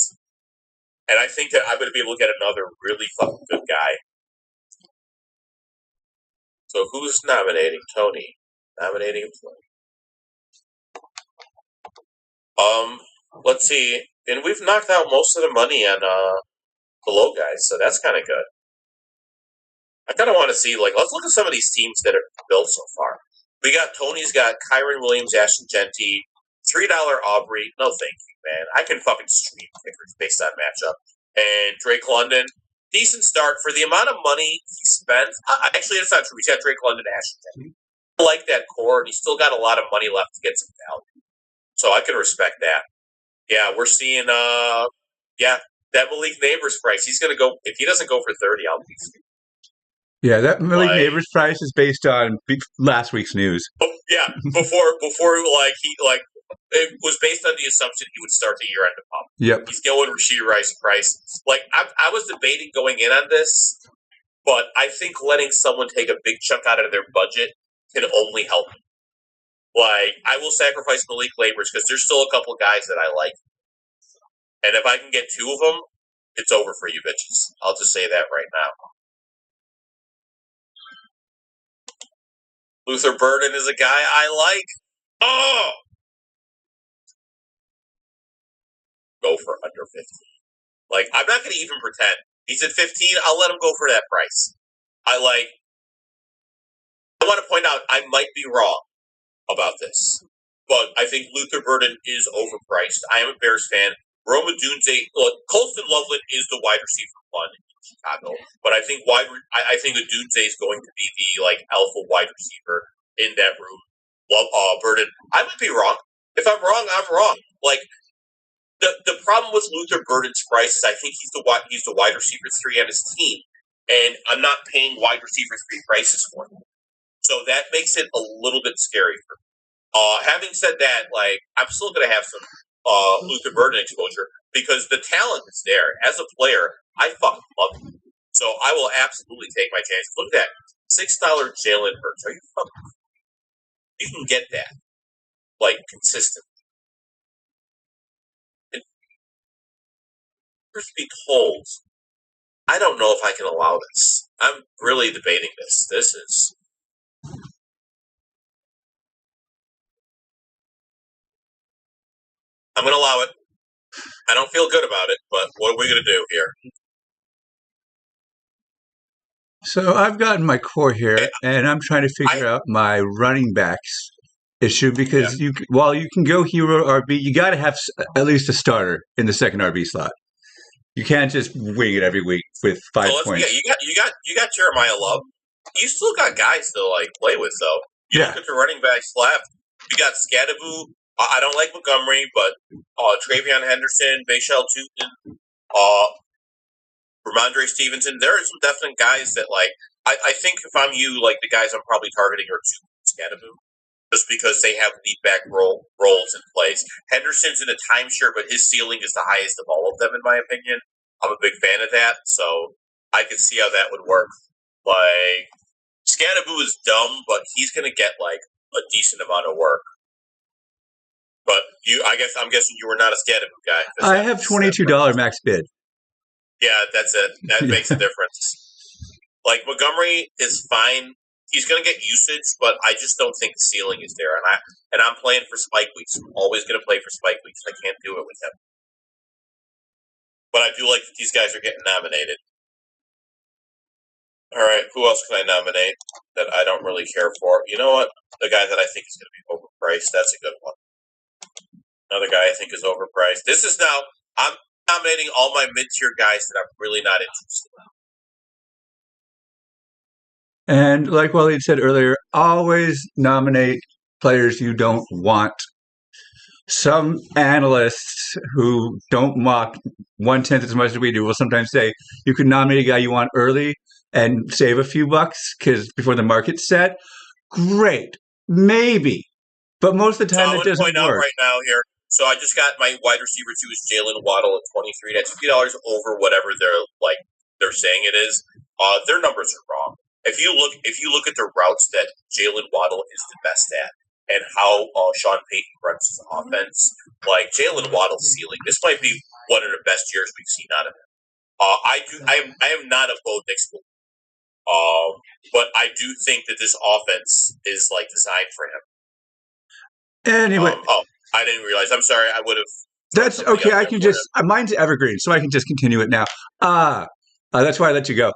And I think that I'm going to be able to get another really fucking good guy. So who's nominating Tony? Nominating Tony. Let's see. And we've knocked out most of the money on the low guys, so that's kind of good. I kind of want to see, let's look at some of these teams that are built so far. Tony's got Kyron Williams, Ashton Genty, $3 Aubrey. No, thank you, man. I can fucking stream kickers based on matchup. And Drake London, decent start for the amount of money he spent. Actually, that's not true. He's got Drake London and Ashton Genty. I like that core, and he's still got a lot of money left to get some value. So I can respect that. Yeah, we're seeing, that Malik Neighbors price. He's going to go, if he doesn't go for 30, I'll be scared. Yeah, that Malik Neighbors price is based on last week's news. Yeah, before it was based on the assumption he would start the year end of pump. Yep. He's going Rashid Rice price. I was debating going in on this, but I think letting someone take a big chunk out of their budget can only help. I will sacrifice Malik Neighbors because there's still a couple of guys that I like. And if I can get two of them, it's over for you bitches. I'll just say that right now. Luther Burden is a guy I like. Oh! Go for under 15. I'm not going to even pretend. He's at 15. I'll let him go for that price. I want to point out I might be wrong about this, but I think Luther Burden is overpriced. I am a Bears fan. Rome Odunze, Colston Loveland is the wide receiver one in Chicago, but I think Odunze is going to be the alpha wide receiver in that room. Burden, I might be wrong. If I'm wrong, I'm wrong. The problem with Luther Burden's price is I think he's the wide receiver 3 on his team, and I'm not paying wide receiver 3 prices for him. So that makes it a little bit scary for me. Having said that, I'm still going to have some Luther Burden exposure because the talent is there. As a player, I fucking love him. So I will absolutely take my chances. Look at that. $6 Jalen Hurts. Are you fucking... You can get that. Consistently. And truth be told, I don't know if I can allow this. I'm really debating this. This is... I'm going to allow it. I don't feel good about it, but what are we going to do here? So I've gotten my core here, and I'm trying to figure out my running backs issue because while you can go hero RB, you got to have at least a starter in the second RB slot. You can't just wing it every week with 5 points. Yeah, you got Jeremiah Love. You still got guys to play with though. You look at your running backs left. You got Scadaboo. I don't like Montgomery, but Travion Henderson, Bashal Tootin, Ramondre Stevenson. There are some definite guys that I think if I'm you, the guys I'm probably targeting are Scadaboo, just because they have lead back roles in place. Henderson's in a timeshare, but his ceiling is the highest of all of them, in my opinion. I'm a big fan of that, so I could see how that would work. Scadaboo is dumb, but he's going to get a decent amount of work. But I'm guessing you were not a Scadaboo guy. I have $22 max bid. Yeah, that's it. That makes a difference. Montgomery is fine. He's going to get usage, but I just don't think the ceiling is there. And I'm playing for spike weeks. I'm always going to play for spike weeks. I can't do it with him. But I do like that these guys are getting nominated. All right, who else can I nominate that I don't really care for? You know what? The guy that I think is going to be overpriced. That's a good one. Another guy I think is overpriced. This is now, I'm nominating all my mid-tier guys that I'm really not interested in. And like Waleed said earlier, always nominate players you don't want. Some analysts who don't mock 1/10 as much as we do will sometimes say you can nominate a guy you want early and save a few bucks because before the market's set. Great, maybe, but most of the time it doesn't work. Out right now here. So I just got my wide receiver 2 is Jalen Waddle at 23. That's $50 over whatever they're saying it is. Their numbers are wrong. If you look at the routes that Jalen Waddle is the best at, and how Sean Payton runs his offense, like Jalen Waddle's ceiling, this might be one of the best years we've seen out of him. I am not a Bo Nix believer. But I do think that this offense is like designed for him. Anyway, I didn't realize. I'm sorry. I would have. That's okay. I can just mine's evergreen, so I can just continue it now. That's why I let you go.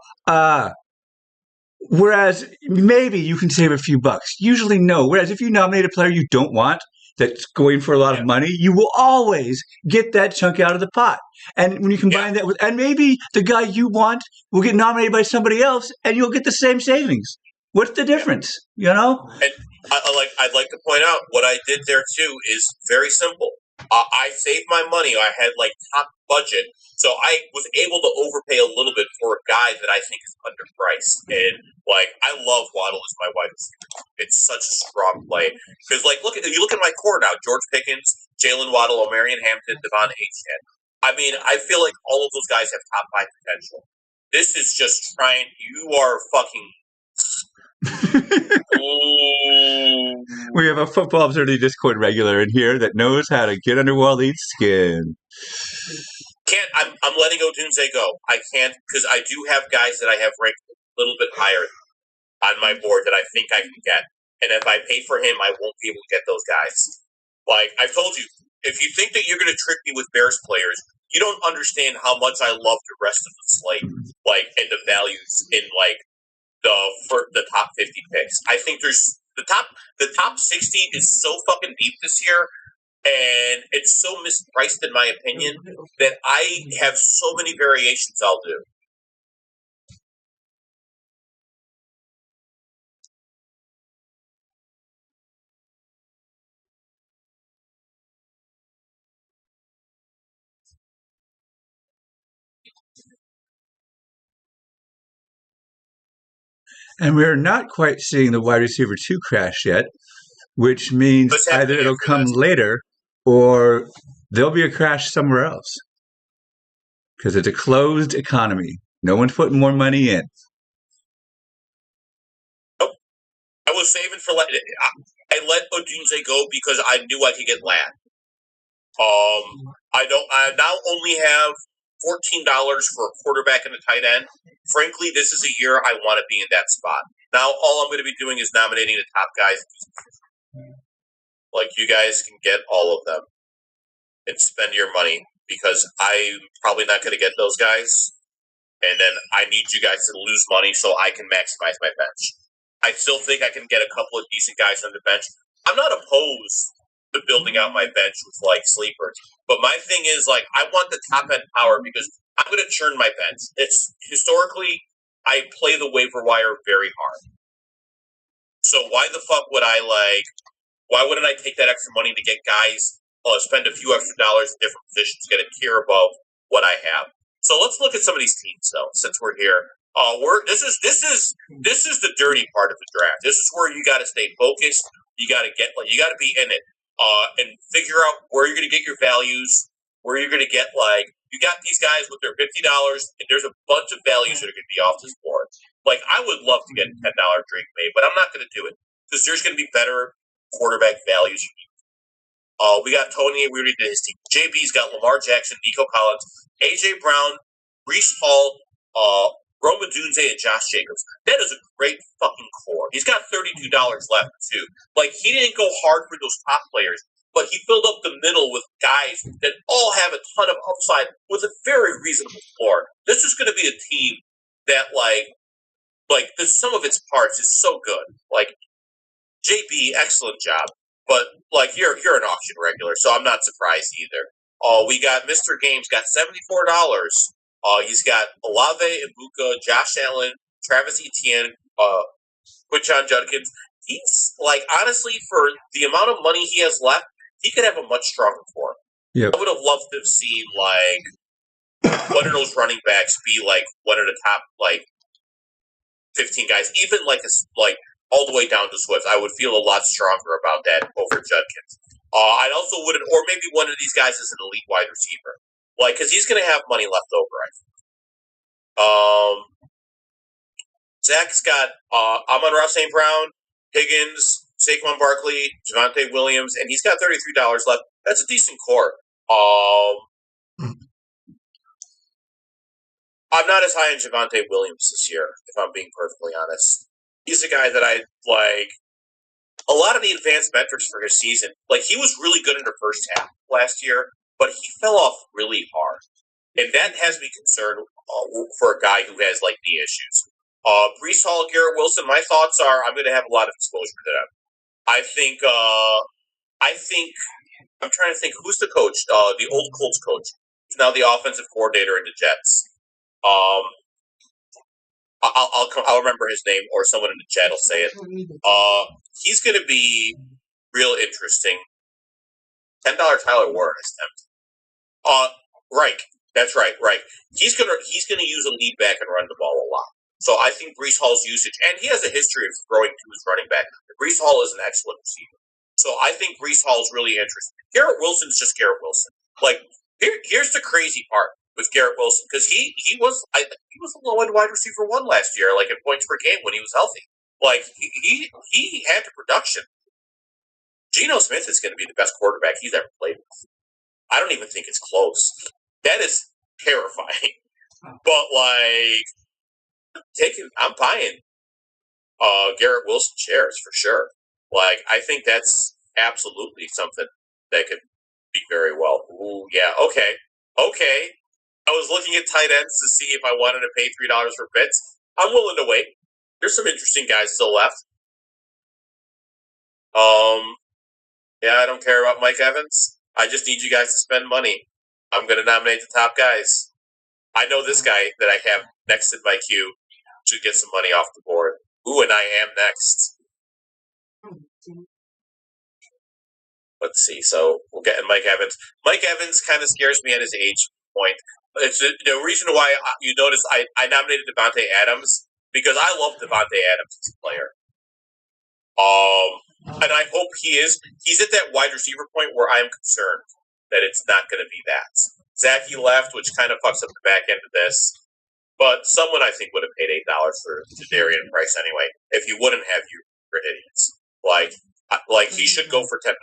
Whereas maybe you can save a few bucks. Usually, no. Whereas if you nominate a player you don't want that's going for a lot of money, you will always get that chunk out of the pot. And when you combine that with, and maybe the guy you want will get nominated by somebody else, and you'll get the same savings. What's the difference? You know? And I'd like to point out what I did there too is very simple. I saved my money. I had like top budget, so I was able to overpay a little bit for a guy that I think is underpriced. And like, I love Waddle as my wide receiver. It's such a strong play because, like, you look at my core now: George Pickens, Jalen Waddle, Omarion Hampton, Devon Achane. I mean, I feel like all of those guys have top 5 potential. This is just trying. You are fucking. We have a Football Absurdity Discord regular in here that knows how to get under Waleed's skin. I'm letting Odunze go. I can't because I do have guys that I have ranked a little bit higher on my board that I think I can get. And if I pay for him, I won't be able to get those guys. Like I've told you, if you think that you're going to trick me with Bears players, you don't understand how much I love the rest of the slate, like, and the values in like the top 50 picks. I think there's the top 60 is so fucking deep this year, and it's so mispriced in my opinion that I have so many variations I'll do. And we're not quite seeing the wide receiver 2 crash yet, which means either it'll come later or there'll be a crash somewhere else. Because it's a closed economy. No one's putting more money in. Nope. I was saving for I let Odunze go because I knew I could get Ladd. I now only have $14 for a quarterback and a tight end. Frankly, this is a year I want to be in that spot. Now, all I'm going to be doing is nominating the top guys. Like, you guys can get all of them and spend your money because I'm probably not going to get those guys. And then I need you guys to lose money so I can maximize my bench. I still think I can get a couple of decent guys on the bench. I'm not opposed to building out my bench with, like, sleepers. But my thing is, like, I want the top-end power because I'm going to churn my bench. It's historically, I play the waiver wire very hard. So why the fuck would why wouldn't I take that extra money to get guys, spend a few extra dollars in different positions, get a tier above what I have? So let's look at some of these teams, though, since we're here. This is the dirty part of the draft. This is where you got to stay focused. You got to be in it. And figure out where you're going to get your values, where you're going to get, like, you got these guys with their $50, and there's a bunch of values that are going to be off this board. Like, I would love to get a $10 drink made, but I'm not going to do it because there's going to be better quarterback values you need. We got Tony, we already did his team. JB's got Lamar Jackson, Nico Collins, AJ Brown, Breece Hall, Rome Odunze, and Josh Jacobs. That is a great fucking core. He's got $32 left, too. Like, he didn't go hard for those top players, but he filled up the middle with guys that all have a ton of upside with a very reasonable floor. This is going to be a team that, like the sum of its parts is so good. Like, JB, excellent job. But, like, you're an auction regular, so I'm not surprised either. We got Mr. Games, got $74. He's got Olave, Ibuka, Josh Allen, Travis Etienne, Quinshon Judkins. He's, like, honestly, for the amount of money he has left, he could have a much stronger form. Yep. I would have loved to have seen, like, one of those running backs be, like, one of the top, like, 15 guys. Even, like all the way down to Swift. I would feel a lot stronger about that over Judkins. I also wouldn't, or maybe one of these guys is an elite wide receiver. Like, because he's going to have money left over, I think. Zach's got Amon-Ra St. Brown, Higgins, Saquon Barkley, Javonte Williams, and he's got $33 left. That's a decent core. I'm not as high on Javonte Williams this year, if I'm being perfectly honest. He's a guy that I like. A lot of the advanced metrics for his season, like he was really good in the first half last year, but he fell off really hard. And that has me concerned for a guy who has like knee issues. Brees Hall, Garrett Wilson, my thoughts are I'm going to have a lot of exposure to them. I think I'm trying to think who's the coach, the old Colts coach, who's now the offensive coordinator in the Jets. I'll remember his name, or someone in the chat will say it. He's going to be real interesting. $10 Tyler Warren is tempting. Reich, that's right. He's gonna use a lead back and run the ball a lot. So I think Brees Hall's usage, and he has a history of throwing to his running back. Brees Hall is an excellent receiver. So I think Brees Hall is really interesting. Garrett Wilson's just Garrett Wilson. Like here's the crazy part with Garrett Wilson, because he was a low end wide receiver 1 last year, like in points per game when he was healthy. Like he had the production. Geno Smith is going to be the best quarterback he's ever played with. I don't even think it's close. That is terrifying. But like I'm buying Garrett Wilson shares for sure. Like I think that's absolutely something that could be very well. Ooh, yeah, okay. I was looking at tight ends to see if I wanted to pay $3 for Fitz. I'm willing to wait. There's some interesting guys still left. Yeah, I don't care about Mike Evans. I just need you guys to spend money. I'm going to nominate the top guys. I know this guy that I have next in my queue should get some money off the board. Ooh, and I am next. Let's see. So we'll get Mike Evans. Mike Evans kind of scares me at his age point. It's the reason why you notice I nominated Devontae Adams, because I love Devontae Adams as a player. And I hope he's at that wide receiver point where I'm concerned that it's not going to be that. Zachy left, which kind of fucks up the back end of this. But someone I think would have paid $8 for Darian Price anyway. If he wouldn't have, you for idiots. Like he should go for $10.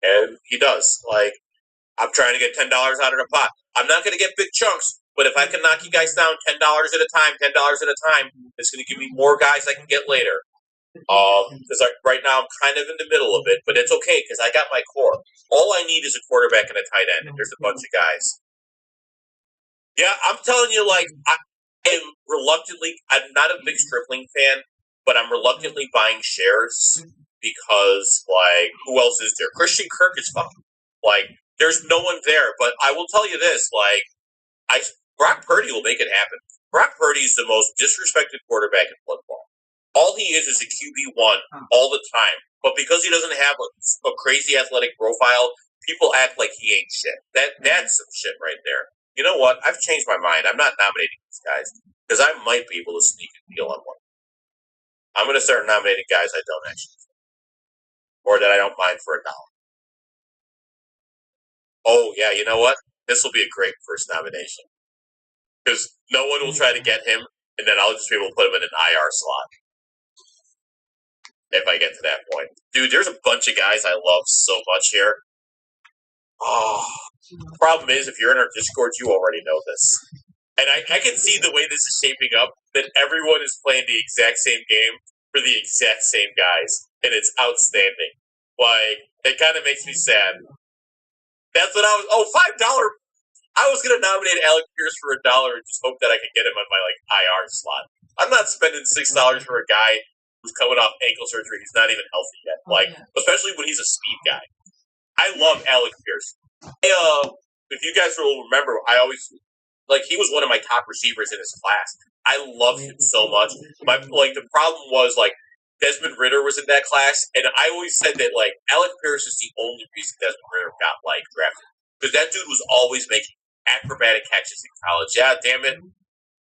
And he does. Like, I'm trying to get $10 out of the pot. I'm not going to get big chunks, but if I can knock you guys down $10 at a time, it's going to give me more guys I can get later. Because right now I'm kind of in the middle of it, but it's okay because I got my core. All I need is a quarterback and a tight end, and there's a bunch of guys. Yeah, I'm telling you, like, I'm not a big Stripling fan, but I'm reluctantly buying shares because, like, who else is there? Christian Kirk is fucking, like, there's no one there, but I will tell you this, like, Brock Purdy will make it happen. Brock Purdy is the most disrespected quarterback in football. All he is a QB1 all the time. But because he doesn't have a crazy athletic profile, people act like he ain't shit. That's some shit right there. You know what? I've changed my mind. I'm not nominating these guys because I might be able to sneak a deal on one. I'm going to start nominating guys I don't actually think, or that I don't mind for $1. Oh, yeah, you know what? This will be a great first nomination. Because no one will try to get him, and then I'll just be able to put him in an IR slot. If I get to that point. Dude, there's a bunch of guys I love so much here. Oh, problem is, if you're in our Discord, you already know this. And I can see the way this is shaping up, that everyone is playing the exact same game for the exact same guys. And it's outstanding. Like, it kind of makes me sad. That's what $5. I was going to nominate Alec Pierce for $1 and just hope that I could get him on my, like, IR slot. I'm not spending $6 for a guy who's coming off ankle surgery. He's not even healthy yet. Especially when he's a speed guy. I love Alec Pierce. If you guys will remember, he was one of my top receivers in his class. I love him so much. The problem was, like, Desmond Ridder was in that class, and I always said that, like, Alec Pierce is the only reason Desmond Ridder got, like, drafted. Because that dude was always making acrobatic catches in college. Yeah, damn it.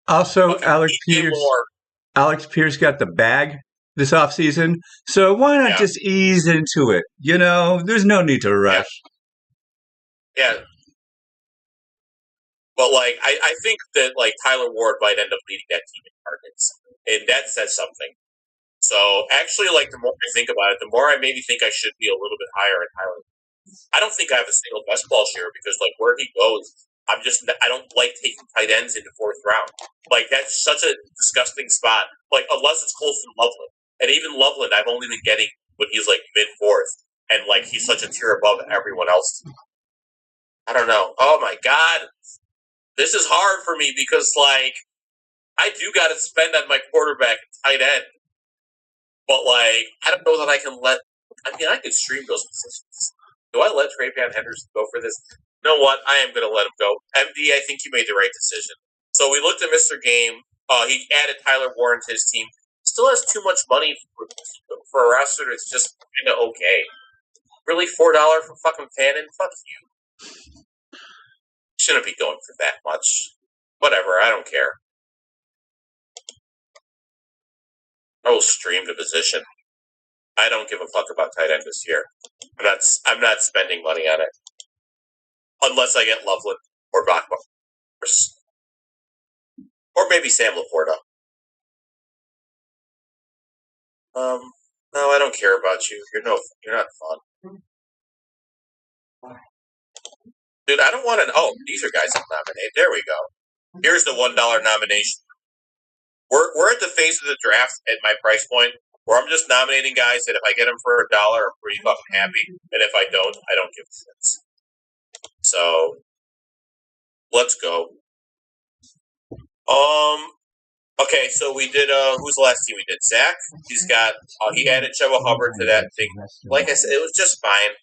Also, Alex Pierce got the bag this offseason, so why not just ease into it? You know, there's no need to rush. Yeah. But, like, I think that, like, Tyler Ward might end up leading that team in targets, and that says something. So actually, like the more I think about it, the more I maybe think I should be a little bit higher in Highland. I don't think I have a single best ball share because like where he goes, I don't like taking tight ends in the fourth round. Like that's such a disgusting spot. Like unless it's Colson Loveland, and even Loveland, I've only been getting when he's like mid fourth, and like he's such a tier above everyone else. I don't know. Oh my god, this is hard for me because like I do got to spend on my quarterback and tight end, but like I don't know that I can let. I mean, I could stream those positions. Do I let Travion Henderson go for this? You know what? I am going to let him go. MD, I think you made the right decision. So we looked at Mr. Game. He added Tyler Warren to his team. Still has too much money for a roster that's just kind of okay. Really, $4 for fucking Fannin? Fuck you. Shouldn't be going for that much. Whatever, I don't care. I will stream the position. I don't give a fuck about tight end this year. I'm not spending money on it. Unless I get Loveland or Bachman. Or maybe Sam Laporta. No, I don't care about you. You're not fun. Dude, I don't want to. Oh, these are guys I'll nominate. There we go. Here's the $1 nomination. We're at the phase of the draft at my price point where I'm just nominating guys that if I get them for $1, I'm pretty fucking happy, and if I don't give shits. So let's go. Okay, so we did. Who's the last team we did? Zach. He's got. He added Chuba Hubbard to that thing. Like I said, it was just fine.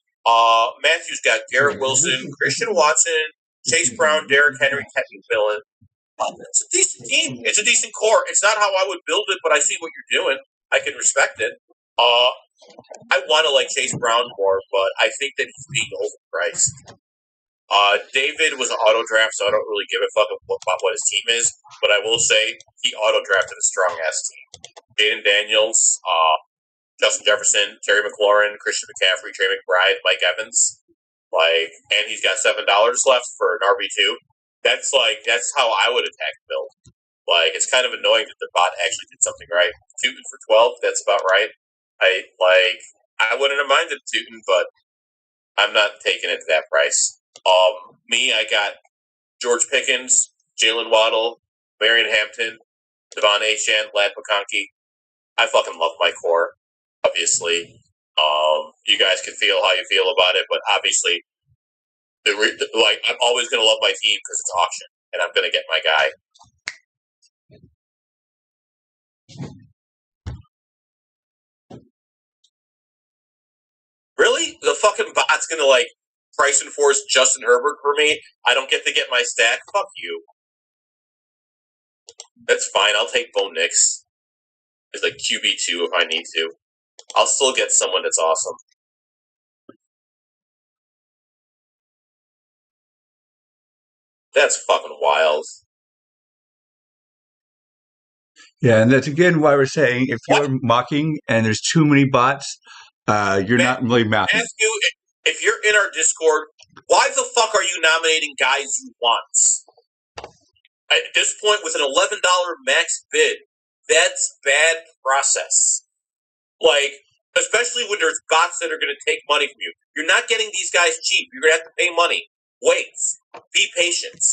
Matthew's got Garrett Wilson, Christian Watson, Chase Brown, Derrick Henry, Tevin Dillon. It's a decent team. It's a decent core. It's not how I would build it, but I see what you're doing. I can respect it. I want to like Chase Brown more, but I think that he's being overpriced. David was an auto draft, so I don't really give a fuck about what his team is. But I will say he auto drafted a strong ass team. Jaden Daniels, Justin Jefferson, Terry McLaurin, Christian McCaffrey, Trey McBride, Mike Evans. And he's got $7 left for an RB2. That's how I would attack the build. It's kind of annoying that the bot actually did something right. Tootin for 12, that's about right. I wouldn't have minded Tootin, but I'm not taking it to that price. I got George Pickens, Jalen Waddle, Marion Hampton, Devon Achane, Lad McConkey. I fucking love my core, obviously. You guys can feel how you feel about it, but obviously, I'm always going to love my team because it's auction, and I'm going to get my guy. Really? The fucking bot's going to, price and force Justin Herbert for me? I don't get to get my stack? Fuck you. That's fine. I'll take Bo Nix as QB2 if I need to. I'll still get someone that's awesome. That's fucking wild. Yeah, and that's again why we're saying if you're mocking and there's too many bots, you're not really mocking. If you're in our Discord, why the fuck are you nominating guys you want? At this point, with an $11 max bid, that's bad process. Especially when there's bots that are going to take money from you. You're not getting these guys cheap. You're going to have to pay money. Wait. Be patient.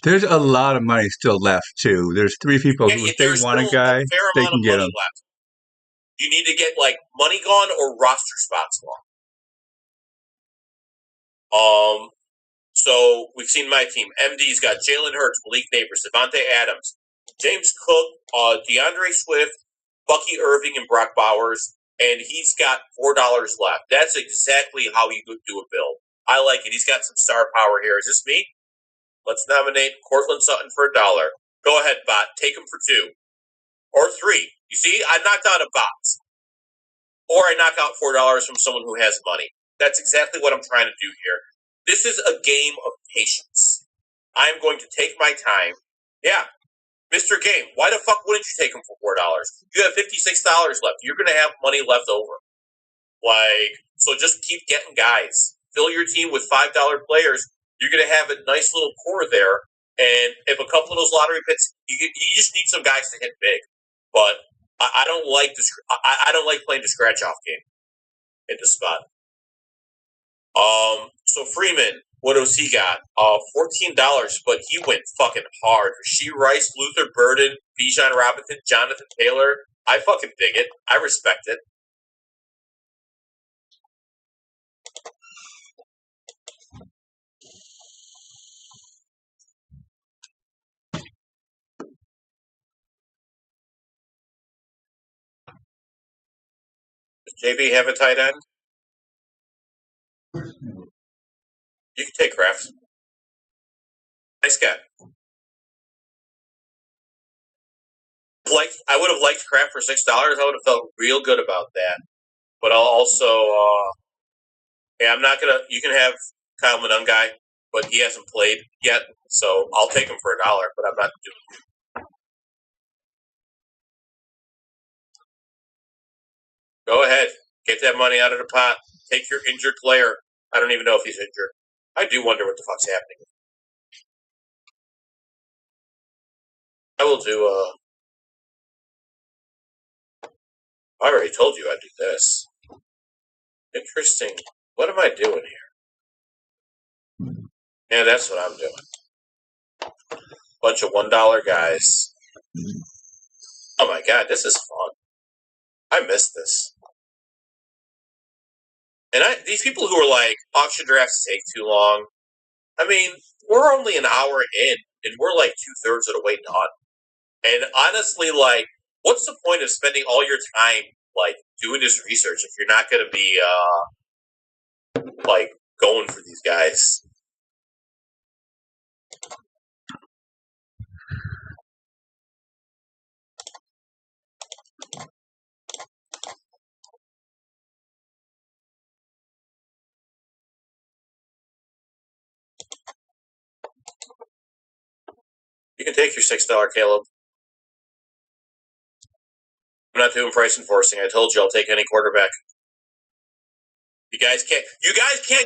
There's a lot of money still left, too. There's 3 people who, if they want a guy, they can get him. Left. You need to get, money gone or roster spots gone. So we've seen my team. MD's got Jalen Hurts, Malik Neighbors, Devontae Adams, James Cook, DeAndre Swift, Bucky Irving, and Brock Bowers, and he's got $4 left. That's exactly how you would do a build. I like it. He's got some star power here. Is this me? Let's nominate Cortland Sutton for $1. Go ahead, bot. Take him for 2. Or 3. You see, I knocked out a bot. Or I knock out $4 from someone who has money. That's exactly what I'm trying to do here. This is a game of patience. I'm going to take my time. Yeah. Mr. Game, why the fuck wouldn't you take him for $4? You have $56 left. You're going to have money left over. So just keep getting guys. Fill your team with $5 players. You're going to have a nice little core there. And if a couple of those lottery picks, you just need some guys to hit big. but I don't like I don't like playing the scratch off game in this spot. So Freeman, what does he got? $14, but he went fucking hard. Rasheed Rice, Luther Burden, Bijan Robinson, Jonathan Taylor. I fucking dig it. I respect it. Does JB have a tight end? You can take Kraft. Nice guy. I would have liked Kraft for $6. I would have felt real good about that. But I'll also, I'm not gonna. You can have Kyle Monungai, but he hasn't played yet, so I'll take him for $1. But I'm not doing it. Go ahead, get that money out of the pot. Take your injured player. I don't even know if he's injured. I do wonder what the fuck's happening. I will do. I already told you I'd do this. Interesting. What am I doing here? Yeah, that's what I'm doing. Bunch of $1 guys. Oh my god, this is fun. I miss this. And these people who are like, auction drafts take too long. I mean, we're only an hour in, and we're like 2/3 of the way done. And honestly, like, what's the point of spending all your time, like, doing this research if you're not going to be, like, going for these guys? You can take your $6, Caleb. I'm not doing price enforcing. I told you I'll take any quarterback. You guys can't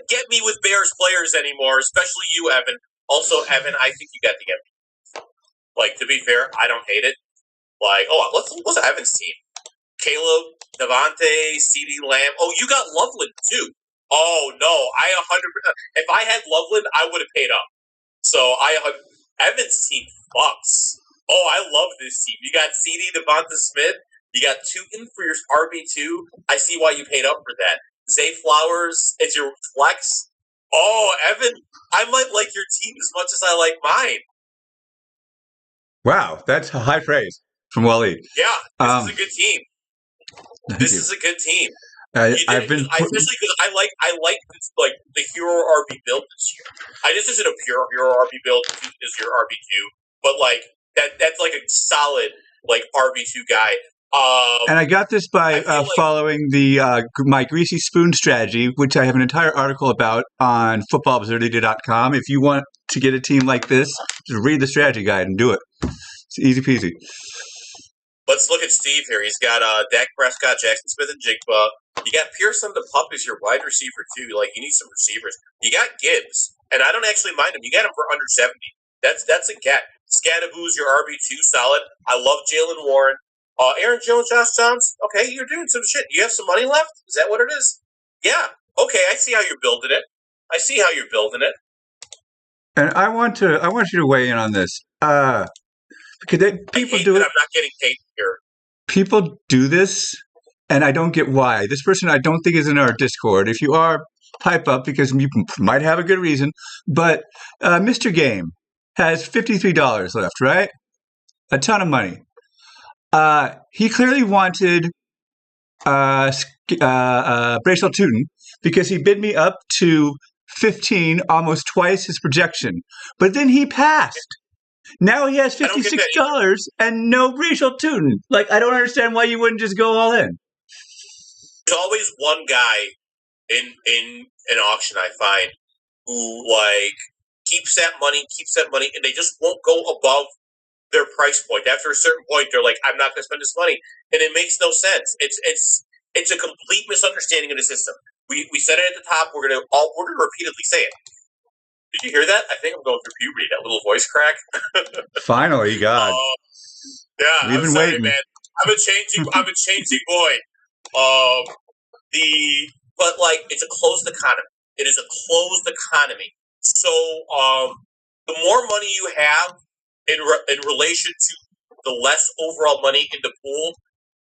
get me with Bears players anymore, especially you, Evan. Also, Evan, I think you got to get me. Like, to be fair, I don't hate it. Like, what's Evan's team? Caleb, Devontae, CeeDee Lamb. Oh, you got Loveland too. Oh no, I 100%. If I had Loveland, I would have paid up. So Evan's team fucks. Oh, I love this team. You got CeeDee, Devonta Smith. You got Tootin for your RB2. I see why you paid up for that. Zay Flowers is your flex. Oh, Evan, I might like your team as much as I like mine. Wow, that's a high praise from Waleed. Yeah, this is a good team. This is a good team. I've been especially because I like this, like the hero RB build this year. This isn't a pure hero RB build. Is your RB2, but like that's like a solid like RB2 guy. And I got this by following the my greasy spoon strategy, which I have an entire article about on footballabsurdity.com. If you want to get a team like this, just read the strategy guide and do it. It's easy peasy. Let's look at Steve here. He's got Dak Prescott, Jackson Smith, and Jigba. You got Pearson the Pup as your wide receiver too. Like, you need some receivers. You got Gibbs, and I don't actually mind him. You got him for under 70. That's a get. Scadaboo's your RB2, solid. I love Jalen Warren. Aaron Jones, Josh Downs. Okay, you're doing some shit. You have some money left? Is that what it is? Yeah. Okay, I see how you're building it. And I want you to weigh in on this. Because people do it. I'm not getting paid here. People do this, and I don't get why. This person I don't think is in our Discord. If you are, pipe up because you might have a good reason. But Mr. Game has $53 left, right? A ton of money. He clearly wanted Brayshaw Tootin because he bid me up to 15, almost twice his projection. But then he passed. Now he has $56 and no Brayshaw Tootin. Like, I don't understand why you wouldn't just go all in. There's always one guy in an auction I find who like keeps that money, and they just won't go above their price point. After a certain point, they're like, I'm not going to spend this money. And it makes no sense. It's a complete misunderstanding of the system. We said it at the top. We're gonna repeatedly say it. Did you hear that? I think I'm going through puberty. That little voice crack. Finally, God. Yeah, we've been waiting, man. I'm a changing boy. But like it's a closed economy. It is a closed economy. So the more money you have in relation to the less overall money in the pool,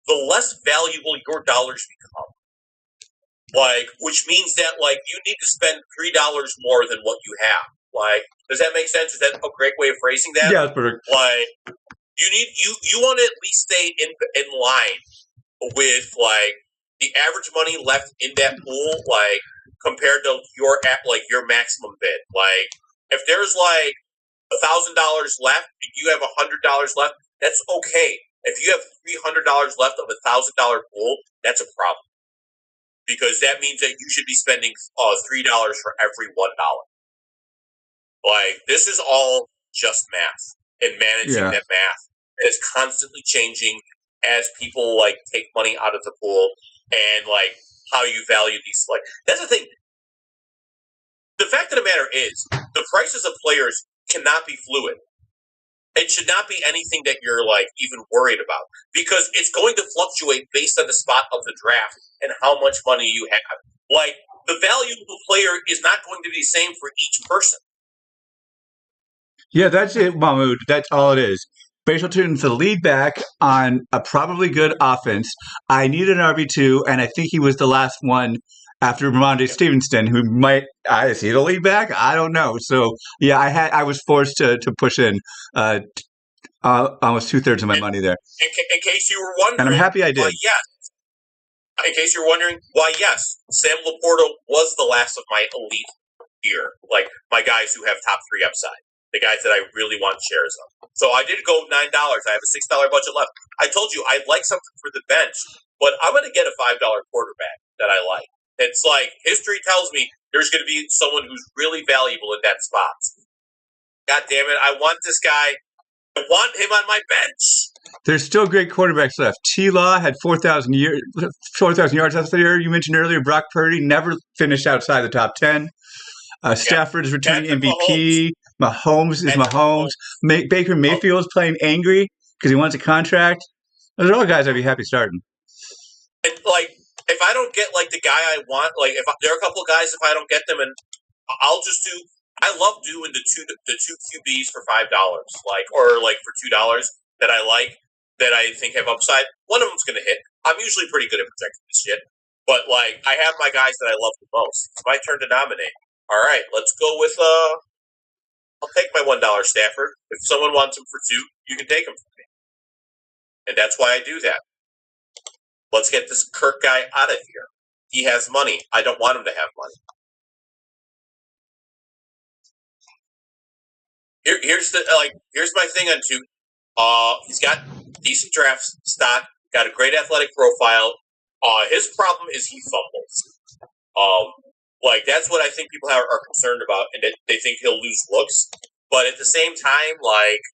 the less valuable your dollars become. Like, which means that like you need to spend $3 more than what you have. Like, does that make sense? Is that a great way of phrasing that? Yeah, that's perfect. Like, you want to at least stay in line with like the average money left in that pool, like compared to your maximum bid. Like, if there's like $1,000 left and you have $100 left, that's okay. If you have $300 left of $1,000 pool, that's a problem because that means that you should be spending $3 for every $1. Like, this is all just math and managing that math. It's constantly changing as people like take money out of the pool and like how you value these. Like, that's the thing. The fact of the matter is, the prices of players cannot be fluid. It should not be anything that you're like even worried about because it's going to fluctuate based on the spot of the draft and how much money you have. Like, the value of the player is not going to be the same for each person. Yeah, that's it, Mahmoud. That's all it is. Facial tunes the lead back on a probably good offense. I need an RB2, and I think he was the last one after Ramondre Stevenson, who might is he the lead back? I don't know. So yeah, I was forced to push in almost 2/3 of my money there. In case you were wondering, and I'm happy I did. Yes. In case you're wondering, why yes, Sam Laporta was the last of my elite tier, like my guys who have top 3 upside. The guys that I really want shares of. So I did go $9. I have a $6 budget left. I told you I'd like something for the bench, but I'm going to get a $5 quarterback that I like. It's like history tells me there's going to be someone who's really valuable in that spot. God damn it! I want this guy. I want him on my bench. There's still great quarterbacks left. T-Law had 4,000 yards last year. You mentioned earlier Brock Purdy never finished outside the top 10. Stafford is returning MVP. Mahomes is Mahomes. Baker Mayfield is playing angry because he wants a contract. Those are all guys I'd be happy starting. And like, if I don't get like the guy I want, like there are a couple of guys if I don't get them, and I'll just do. I love doing the two QBs for $5, like or like for $2 that I like that I think have upside. One of them's going to hit. I'm usually pretty good at projecting this shit, but like I have my guys that I love the most. It's my turn to nominate. All right, let's go with I'll take my $1 Stafford. If someone wants him for $2, you can take him from me. And that's why I do that. Let's get this Kirk guy out of here. He has money. I don't want him to have money. Here's my thing on 2. He's got decent draft stock, got a great athletic profile. His problem is he fumbles. Like, that's what I think people are concerned about, and they think he'll lose looks. But at the same time, like,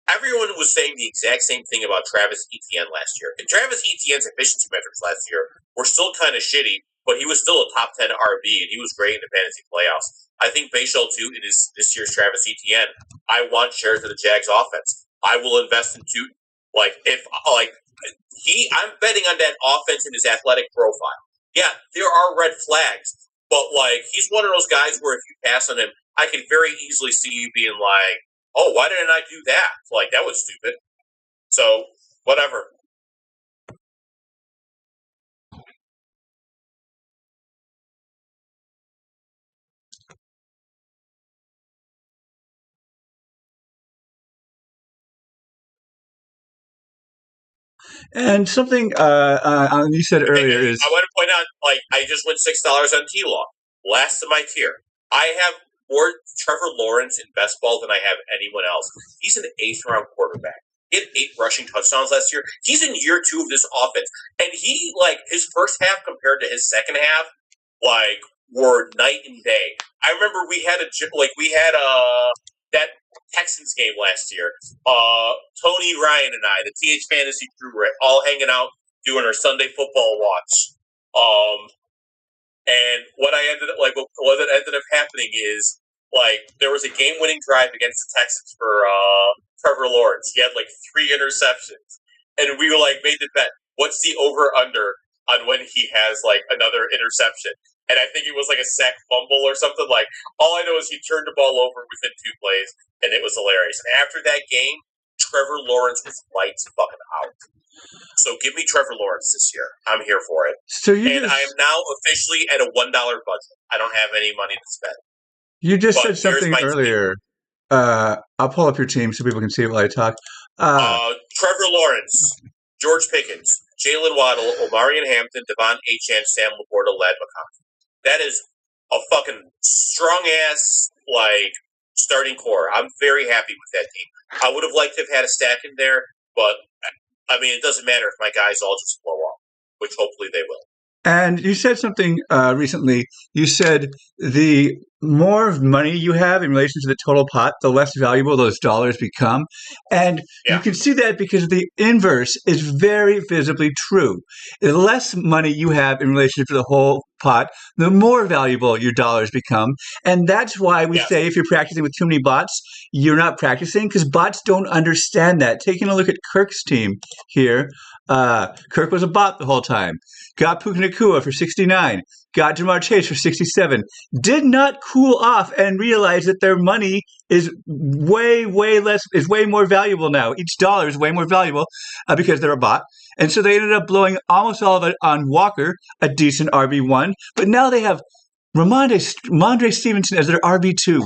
everyone was saying the exact same thing about Travis Etienne last year. And Travis Etienne's efficiency metrics last year were still kind of shitty, but he was still a top 10 RB, and he was great in the fantasy playoffs. I think Bashal, too, it is this year's Travis Etienne. I want shares of the Jags offense. I will invest in 2. Like, I'm betting on that offense and his athletic profile. Yeah, there are red flags, but like he's one of those guys where if you pass on him, I could very easily see you being like, "Oh, why didn't I do that? Like that was stupid." So whatever. And something you said earlier is I want to point out, like I just went $6 on T-Law, last of my tier. I have more Trevor Lawrence in best ball than I have anyone else. He's an 8th round quarterback. He had 8 rushing touchdowns last year. He's in year 2 of this offense, and he like his first half compared to his second half, like were night and day. I remember we had that Texans game last year. Tony, Ryan, and I, the TH Fantasy crew, were all hanging out doing our Sunday football watch. And what ended up happening is like there was a game-winning drive against the Texans for Trevor Lawrence. He had like 3 interceptions, and we made the bet. What's the over/under on when he has another interception? And I think it was a sack fumble or something. All I know is he turned the ball over within 2 plays, and it was hilarious. And after that game, Trevor Lawrence was lights fucking out. So give me Trevor Lawrence this year. I'm here for it. I am now officially at a $1 budget. I don't have any money to spend. You just said something earlier. I'll pull up your team so people can see it while I talk. Trevor Lawrence, George Pickens, Jalen Waddle, Omarion Hampton, Devon Achane, Sam Laporta, Ladd McConkey. That is a fucking strong-ass, starting core. I'm very happy with that team. I would have liked to have had a stack in there, but, it doesn't matter if my guys all just blow up, which hopefully they will. And you said something recently. You said the more money you have in relation to the total pot, the less valuable those dollars become. And you can see that because the inverse is very visibly true. The less money you have in relation to the whole pot, the more valuable your dollars become. And that's why we say if you're practicing with too many bots, you're not practicing, because bots don't understand that. Taking a look at Kirk's team here, Kirk was a bot the whole time. Got Puka Nacua for 69. Got Jamar Chase for 67. Did not cool off and realize that their money is way more valuable now. Each dollar is way more valuable because they're a bot. And so they ended up blowing almost all of it on Walker, a decent RB1. But now they have Ramondre Stevenson as their RB2.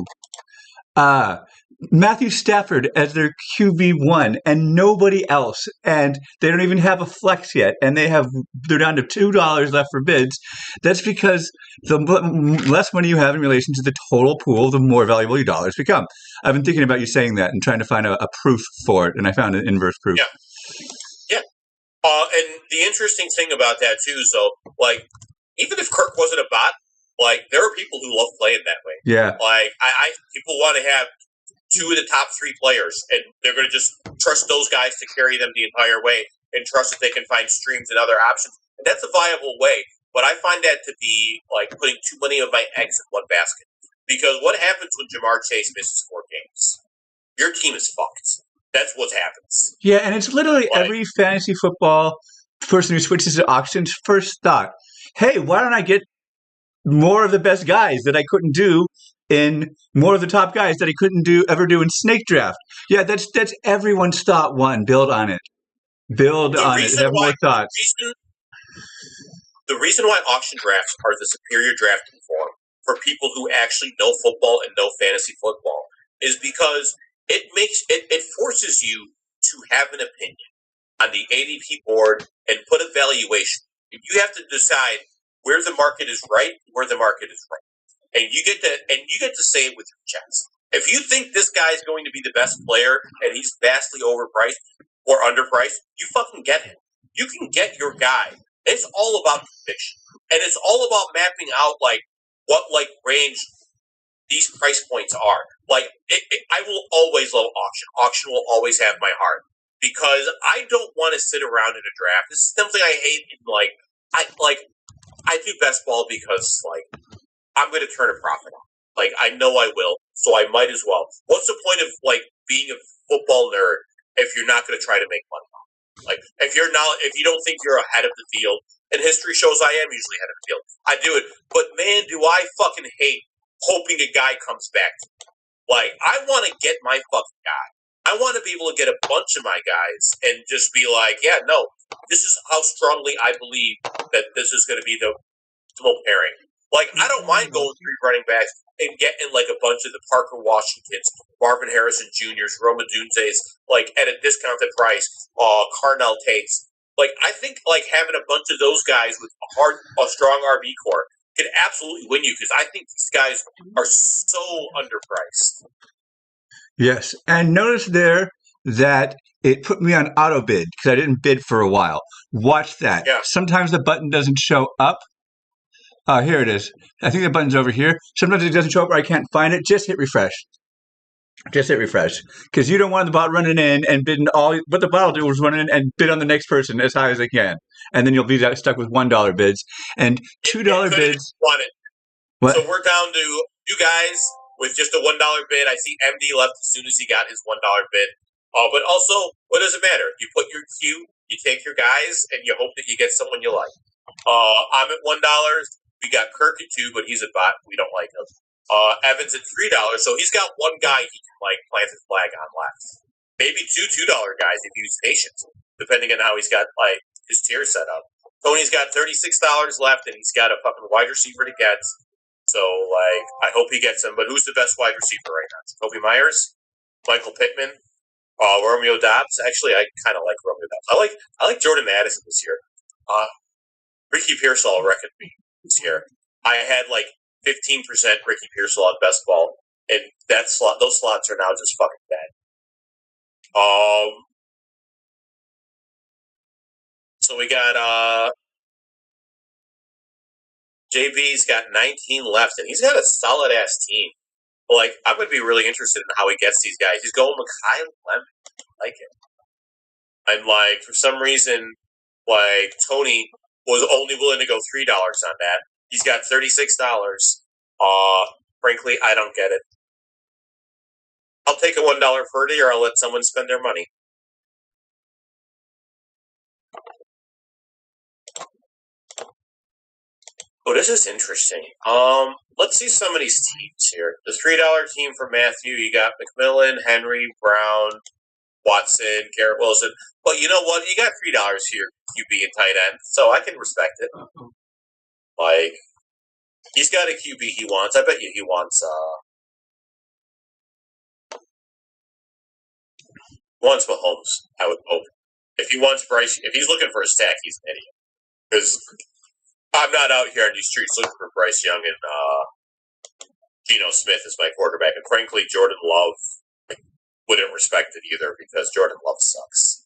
Matthew Stafford as their QB1 and nobody else. And they don't even have a flex yet. And they're down to $2 left for bids. That's because the less money you have in relation to the total pool, the more valuable your dollars become. I've been thinking about you saying that and trying to find a proof for it. And I found an inverse proof. Yeah. And the interesting thing about that too is even if Kirk wasn't a bot, there are people who love playing that way. Yeah. People want to have 2 of the top 3 players, and they're going to just trust those guys to carry them the entire way and trust that they can find streams and other options. And that's a viable way. But I find that to be putting too many of my eggs in one basket. Because what happens when Jamar Chase misses 4 games? Your team is fucked. That's what happens. Yeah, and it's literally every fantasy football person who switches to auctions first thought, hey, why don't I get more of the best guys that I couldn't do in more of the top guys that I couldn't ever do in snake draft? Yeah, that's everyone's thought one. Build on it. Have more thoughts. The reason why auction drafts are the superior drafting form for people who actually know football and know fantasy football is because it forces you to have an opinion on the ADP board and put a valuation. You have to decide where the market is right, where the market is wrong. And you get to say it with your chest. If you think this guy is going to be the best player and he's vastly overpriced or underpriced, you fucking get him. You can get your guy. It's all about conviction, and it's all about mapping out what range these price points are. I will always love auction. Auction will always have my heart because I don't want to sit around in a draft. This is something I hate. I do best ball because I'm going to turn a profit on. I know I will, so I might as well. What's the point of being a football nerd if you're not going to try to make money on it? If you don't think you're ahead of the field, and history shows I am usually ahead of the field, I do it. But man, do I fucking hate hoping a guy comes back to me. I want to get my fucking guy. I want to be able to get a bunch of my guys and just be this is how strongly I believe that this is going to be the optimal pairing. I don't mind going 3 running backs and getting a bunch of the Parker Washingtons, Marvin Harrison Jr.'s, Roma Dunze's, at a discounted price, Carnell Tates. I think having a bunch of those guys with a strong RB core can absolutely win you because I think these guys are so underpriced. Yes, and notice there that it put me on auto bid because I didn't bid for a while. Watch that. Yeah. Sometimes the button doesn't show up. Here it is. I think the button's over here. Sometimes it doesn't show up or I can't find it. Just hit refresh. Just hit refresh. Because you don't want the bot running in and bidding all. What the bot will do is run in and bid on the next person as high as they can. And then you'll be stuck with $1 bids. And $2 bids. Want it. What? So we're down to 2 guys with just a $1 bid. I see MD left as soon as he got his $1 bid. But also, what does it matter? You put your Q You take your guys and you hope that you get someone you like. I'm at $1. We got Kirk at $2, but he's a bot. We don't like him. Evans at $3, so he's got one guy he can plant his flag on left. Maybe two $2 guys if he's patient, depending on how he's got his tier set up. Tony's got $36 left, and he's got a fucking wide receiver to get. So I hope he gets him. But who's the best wide receiver right now? Toby Myers, Michael Pittman, Romeo Dobbs. Actually, I kind of like Romeo Dobbs. I like Jordan Addison this year. Ricky Pearsall wrecked me this year. I had 15% Ricky Pearsall on best ball, and those slots are now just fucking dead. So we got JB's got 19 left, and he's got a solid ass team. I'm gonna be really interested in how he gets these guys. He's going with Kyle Lemon. I like it. And for some reason, Tony was only willing to go $3 on that. He's got $36. Frankly, I don't get it. I'll take a $1 Purdy, or I'll let someone spend their money. Oh, this is interesting. Let's see some of these teams here. The $3 team for Matthew, you got McMillan, Henry, Brown, Watson, Garrett Wilson. But you know what? You got $3 here, QB and tight end, so I can respect it. He's got a QB he wants. I bet you he wants Mahomes, I would hope. If he wants Bryce, if he's looking for a stack, he's an idiot. Because I'm not out here on these streets looking for Bryce Young and Geno Smith as my quarterback. And frankly, Jordan Love wouldn't respect it either, because Jordan Love sucks.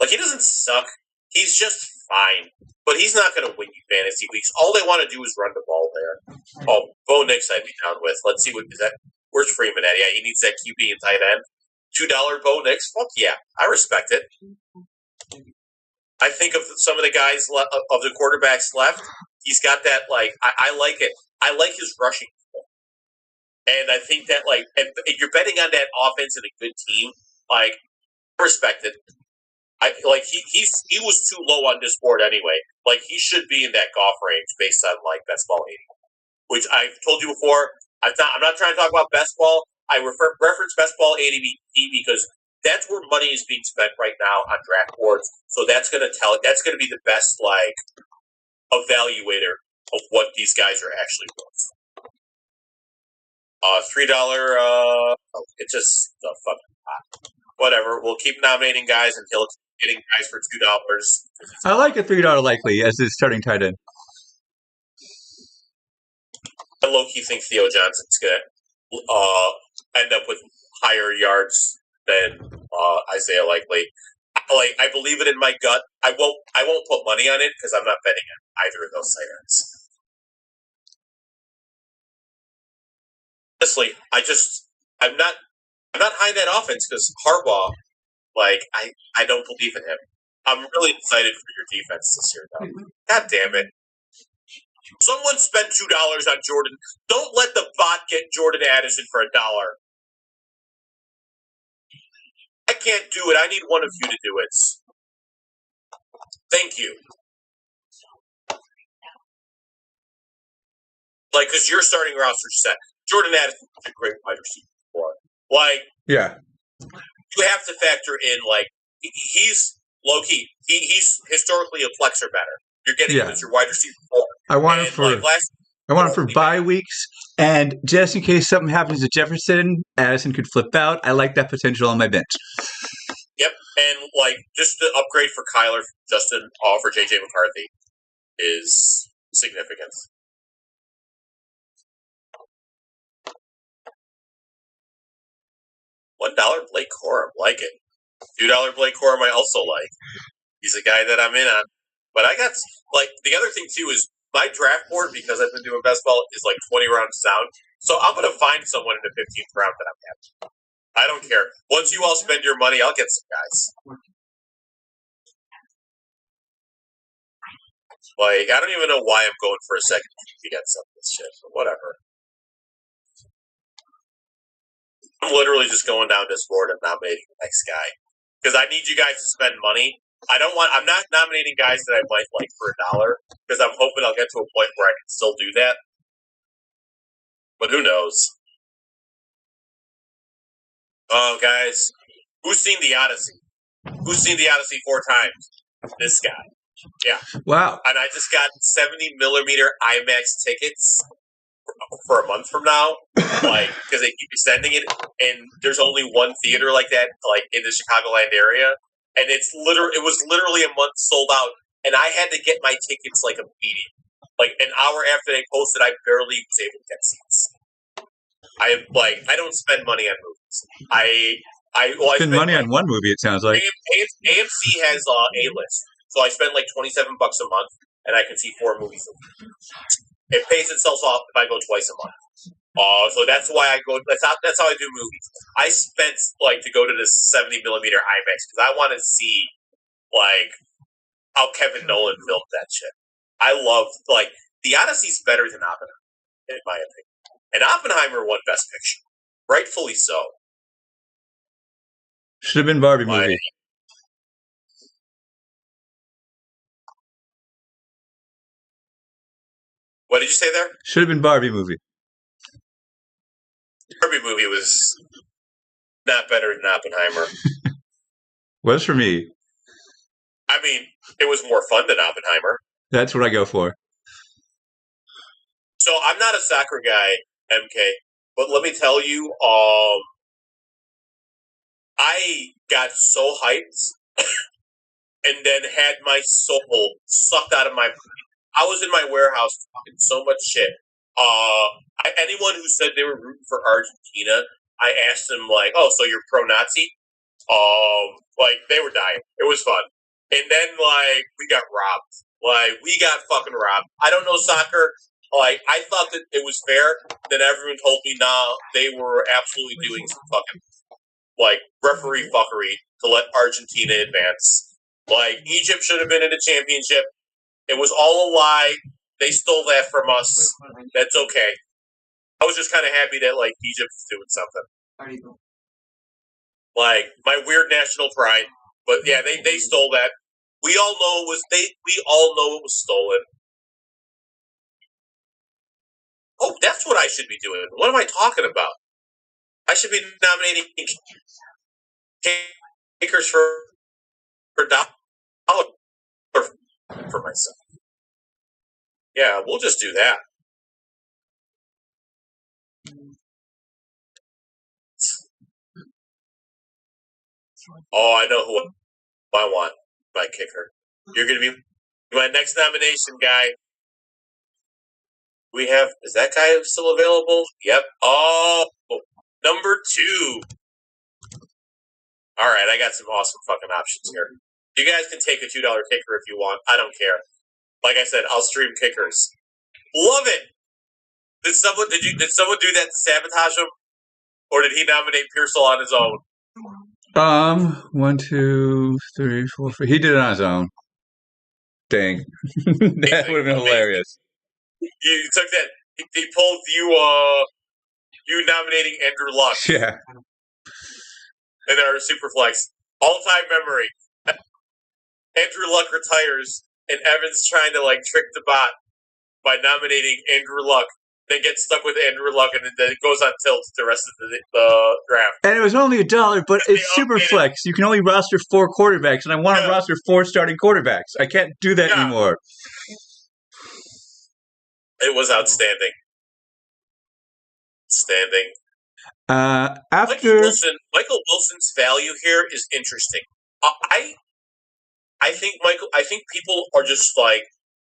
He doesn't suck. He's just fine. But he's not going to win you fantasy weeks. All they want to do is run the ball there. Oh, Bo Nix I'd be down with. Let's see what is that. Where's Freeman at? Yeah, he needs that QB and tight end. $2 Bo Nix. Fuck yeah, I respect it. I think of some of the guys of the quarterbacks left. He's got that I like it. I like his rushing, and I think that and if you're betting on that offense and a good team, I respect it. He was too low on this board anyway. He should be in that golf range based on best ball 80, which I've told you before. I'm not trying to talk about best ball. I reference best ball 80 because that's where money is being spent right now on draft boards. So that's going to be the best evaluator of what these guys are actually worth. $3. It's just the fucking pot. Whatever. We'll keep nominating guys until it's getting guys for $2. I like a $3 likely as his starting tight end. I low-key think Theo Johnson's going to end up with higher yards than Isaiah Likely. I believe it in my gut. I won't put money on it because I'm not betting on either of those tight ends. Honestly, I'm not high in that offense because Harbaugh, I don't believe in him. I'm really excited for your defense this year, though. God damn it. Someone spent $2 on Jordan. Don't let the bot get Jordan Addison for $1. I can't do it. I need one of you to do it. Thank you. Because your starting roster's set. Jordan Addison is a great wide receiver for. Yeah. You have to factor in, he's low-key. He's historically a flexor better. You're getting him as your wide receiver 4. I want him for bye weeks, and just in case something happens to Jefferson, Addison could flip out. I like that potential on my bench. Yep, and just the upgrade for Kyler, Justin, for JJ McCarthy is significant. $1 Blake Corum, like it. $2 Blake Corum, I also like. He's a guy that I'm in on. But I got, the other thing, too, is my draft board, because I've been doing best ball, is 20 rounds down. So I'm going to find someone in the 15th round that I'm happy. I don't care. Once you all spend your money, I'll get some guys. I don't even know why I'm going for a second to get some of this shit, but whatever. I'm literally just going down this board and nominating the next guy. Because I need you guys to spend money, I'm not nominating guys that I might like for $1 because I'm hoping I'll get to a point where I can still do that. But who knows? Oh, guys, who's seen The Odyssey? Who's seen The Odyssey 4 times? This guy. Yeah. Wow. And I just got 70mm IMAX tickets for a month from now, like, because they keep extending it, and there's only one theater like that, like, in the Chicagoland area, and it was literally a month sold out, and I had to get my tickets, like, immediately. Like, an hour after they posted, I barely was able to get seats. I don't spend money on movies. I spend money on one movie, it sounds like. AMC has A-list, so I spend like $27 a month, and I can see 4 movies a week. It pays itself off if I go twice a month. So that's why I go. That's how I do movies. I spent to go to this 70mm IMAX because I want to see like how Kevin Nolan filmed that shit. I love The Odyssey's better than Oppenheimer, in my opinion. And Oppenheimer won Best Picture, rightfully so. Should have been Barbie movie. What did you say there? Should have been Barbie movie. Barbie movie was not better than Oppenheimer. Was for me. I mean, it was more fun than Oppenheimer. That's what I go for. So I'm not a soccer guy, MK, but let me tell you, I got so hyped and then had my soul sucked out of my body. I was in my warehouse talking so much shit. Anyone who said they were rooting for Argentina, I asked them oh, so you're pro-Nazi? They were dying. It was fun. And then we got robbed. We got fucking robbed. I don't know soccer. I thought that it was fair. Then everyone told me, nah, they were absolutely doing some fucking referee fuckery to let Argentina advance. Egypt should have been in the championship. It was all a lie. They stole that from us. That's okay. I was just kind of happy that Egypt was doing something. My weird national pride. But yeah, they stole that. We all know it was stolen. Oh, that's what I should be doing. What am I talking about? I should be nominating kickers for dollar for myself. Yeah, we'll just do that. Oh, I know who I want. My kicker. You're going to be my next nomination, guy. Is that guy still available? Yep. Oh, number 2. All right, I got some awesome fucking options here. You guys can take a $2 kicker if you want. I don't care. Like I said, I'll stream kickers. Love it. Did someone do that to sabotage him, or did he nominate Pearsall on his own? 1, 2, 3, 4, 5. He did it on his own. Dang, that would have been hilarious. You took that. He pulled you nominating Andrew Luck. Yeah. In our Superflex. All-time memory. Andrew Luck retires, and Evan's trying to trick the bot by nominating Andrew Luck. Then gets stuck with Andrew Luck, and then it goes on tilt the rest of the draft. And it was only $1, but it's Superflex. You can only roster 4 quarterbacks, and I want to roster 4 starting quarterbacks. I can't do that anymore. It was outstanding. Michael Wilson's value here is interesting. I think people are just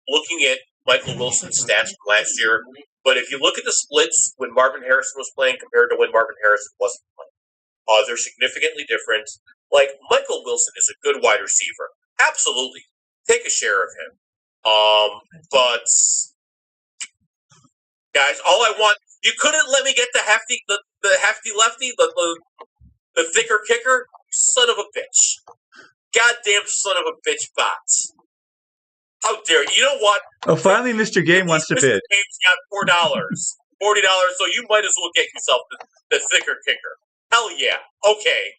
looking at Michael Wilson's stats from last year. But if you look at the splits when Marvin Harrison was playing compared to when Marvin Harrison wasn't playing, they're significantly different. Michael Wilson is a good wide receiver. Absolutely. Take a share of him. But guys, all I want, you couldn't let me get the hefty lefty, the thicker kicker, son of a bitch. Goddamn son of a bitch bots. How dare you? You know what? Oh, finally Mr. Game wants to bid. Game's got $40, so you might as well get yourself the thicker kicker. Hell yeah. Okay.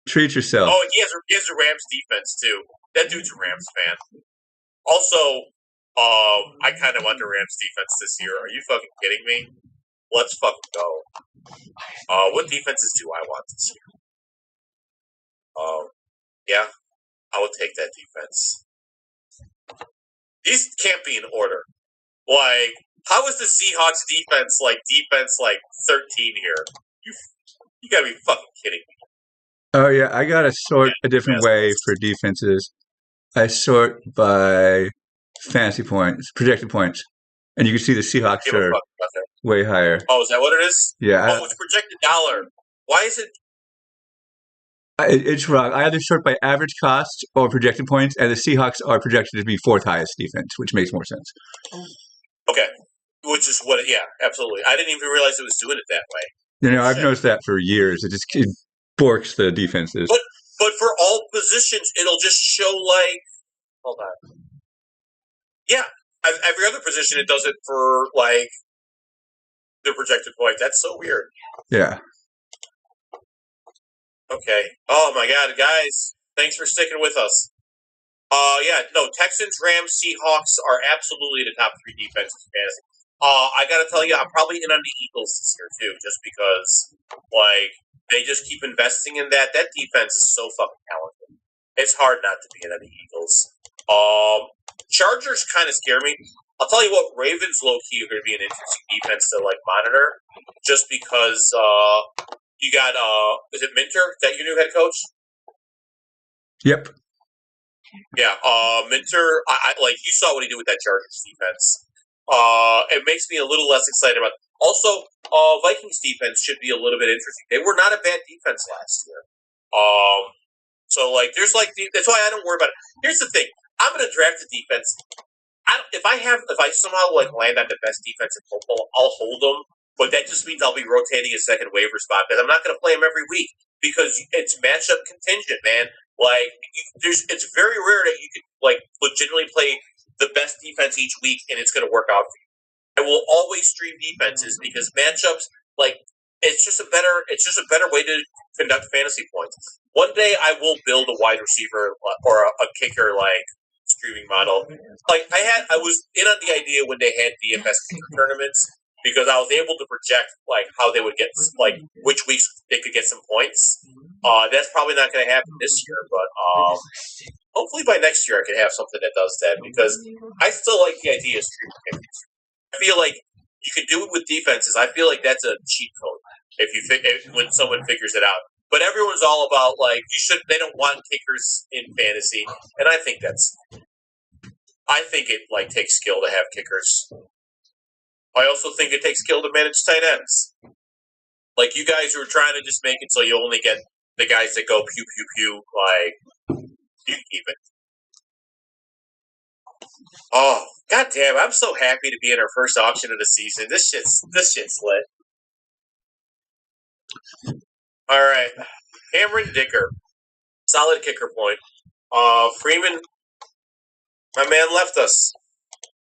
Treat yourself. Oh, and he has a Rams defense too. That dude's a Rams fan. Also, I kind of want the Rams defense this year. Are you fucking kidding me? Let's fucking go. What defenses do I want this year? Yeah, I would take that defense. These can't be in order. Like, how is the Seahawks defense like 13 here? You gotta be fucking kidding me. Oh yeah, I gotta sort a different way for defenses. I sort by fantasy points, projected points, and you can see the Seahawks are way higher. Oh, is that what it is? Yeah. Oh, it's projected dollar. Why is it? It's wrong. I either sort by average cost or projected points, and the Seahawks are projected to be fourth highest defense, which makes more sense. Okay, which is what? Yeah, absolutely. I didn't even realize it was doing it that way. I've noticed that for years. It borks the defenses. But for all positions, it'll just show like. Hold on. Yeah, every other position it does it for like the projected point. That's so weird. Yeah. Okay. Oh my God, guys! Thanks for sticking with us. Texans, Rams, Seahawks are absolutely the top 3 defenses in fantasy. I gotta tell you, I'm probably in on the Eagles this year too, just because like they just keep investing in that. That defense is so fucking talented. It's hard not to be in on the Eagles. Chargers kind of scare me. I'll tell you what, Ravens low key are going to be an interesting defense to like monitor, just because you got is it Minter? Is that your new head coach? Yep. Yeah, Minter. I like you saw what he did with that Chargers defense. It makes me a little less excited about. Also, Vikings defense should be a little bit interesting. They were not a bad defense last year. So like, there's like that's why I don't worry about it. Here's the thing: I'm going to draft a defense. If I somehow like land on the best defense in football, I'll hold them. But that just means I'll be rotating a second waiver spot because I'm not going to play them every week because it's matchup contingent, man. Like, it's very rare that you can like legitimately play the best defense each week and it's going to work out for you. I will always stream defenses because matchups, like, it's just a better way to conduct fantasy points. One day I will build a wide receiver or a kicker like streaming model. Like I was in on the idea when they had DFS kicker tournaments because I was able to project like how they would get like which weeks they could get some points. That's probably not going to happen this year, but hopefully by next year I can have something that does that because I still like the idea of streaming kickers. I feel like you can do it with defenses. I feel like that's a cheat code when someone figures it out. But everyone's all about like they don't want kickers in fantasy, and I think it like takes skill to have kickers. I also think it takes skill to manage tight ends. Like you guys who are trying to just make it so you only get the guys that go pew pew pew. Like you keep it. Oh goddamn! I'm so happy to be in our first auction of the season. This shit's lit. All right, Cameron Dicker, solid kicker point. Freeman, my man left us,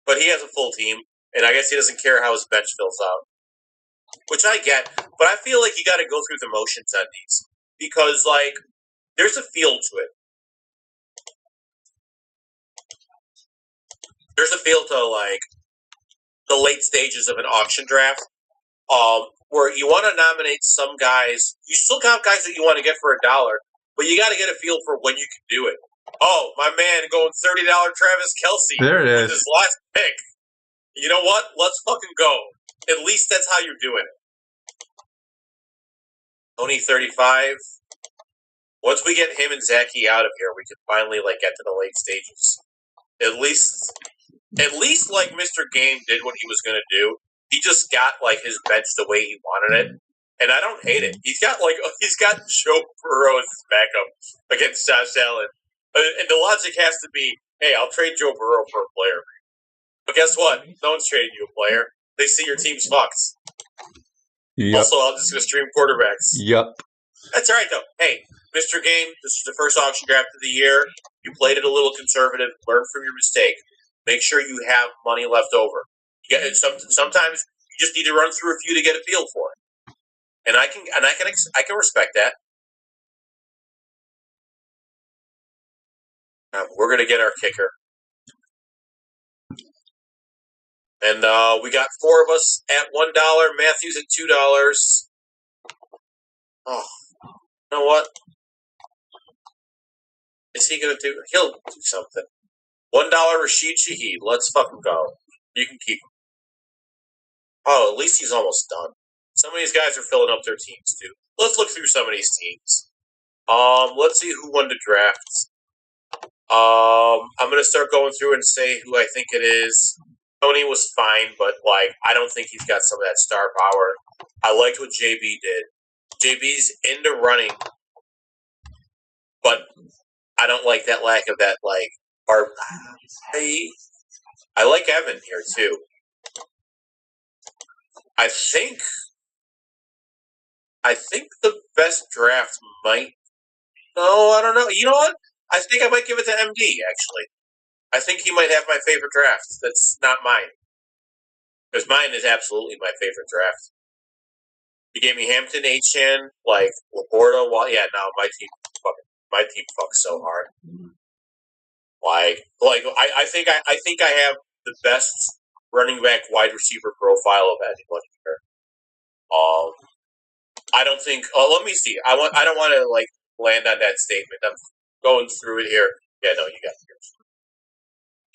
but he has a full team, and I guess he doesn't care how his bench fills out, which I get. But I feel like you got to go through the motions on these because, like, there's a feel to it. There's a feel to like the late stages of an auction draft. Where you want to nominate some guys. You still got guys that you want to get for $1, but you got to get a feel for when you can do it. Oh, my man going $30 Travis Kelce. There it is. With his last pick. You know what? Let's fucking go. At least that's how you're doing it. Only 35. Once we get him and Zachy out of here, we can finally like get to the late stages. At least like Mr. Game did what he was going to do. He just got like his bench the way he wanted it, and I don't hate it. He's got Joe Burrow as his backup against Josh Allen, and the logic has to be, hey, I'll trade Joe Burrow for a player. But guess what? No one's trading you a player. They see your team's fucked. Yep. Also, I'm just going to stream quarterbacks. Yep. That's all right though. Hey, Mr. Game, this is the first auction draft of the year. You played it a little conservative. Learn from your mistake. Make sure you have money left over. Sometimes you just need to run through a few to get a feel for it, and I can respect that. We're gonna get our kicker, and we got 4 of us at $1. Matthews at $2. Oh, you know what? Is he gonna do? He'll do something. $1 Rashid Shaheed. Let's fucking go. You can keep him. Oh, at least he's almost done. Some of these guys are filling up their teams too. Let's look through some of these teams. Let's see who won the drafts. I'm gonna start going through and say who I think it is. Tony was fine, but I don't think he's got some of that star power. I liked what JB did. JB's into running, but I don't like that lack of that I like Evan here too. I think the best draft might. No, I don't know. You know what? I think I might give it to MD, actually. I think he might have my favorite draft. That's not mine. Because mine is absolutely my favorite draft. He gave me Hampton, H-Chan, Laporta. Yeah, no, my team fucks so hard. I think I have the best running back wide receiver profile of anyone here. I don't think. Oh, let me see. I don't want to land on that statement. I'm going through it here. Yeah, no, you got yours.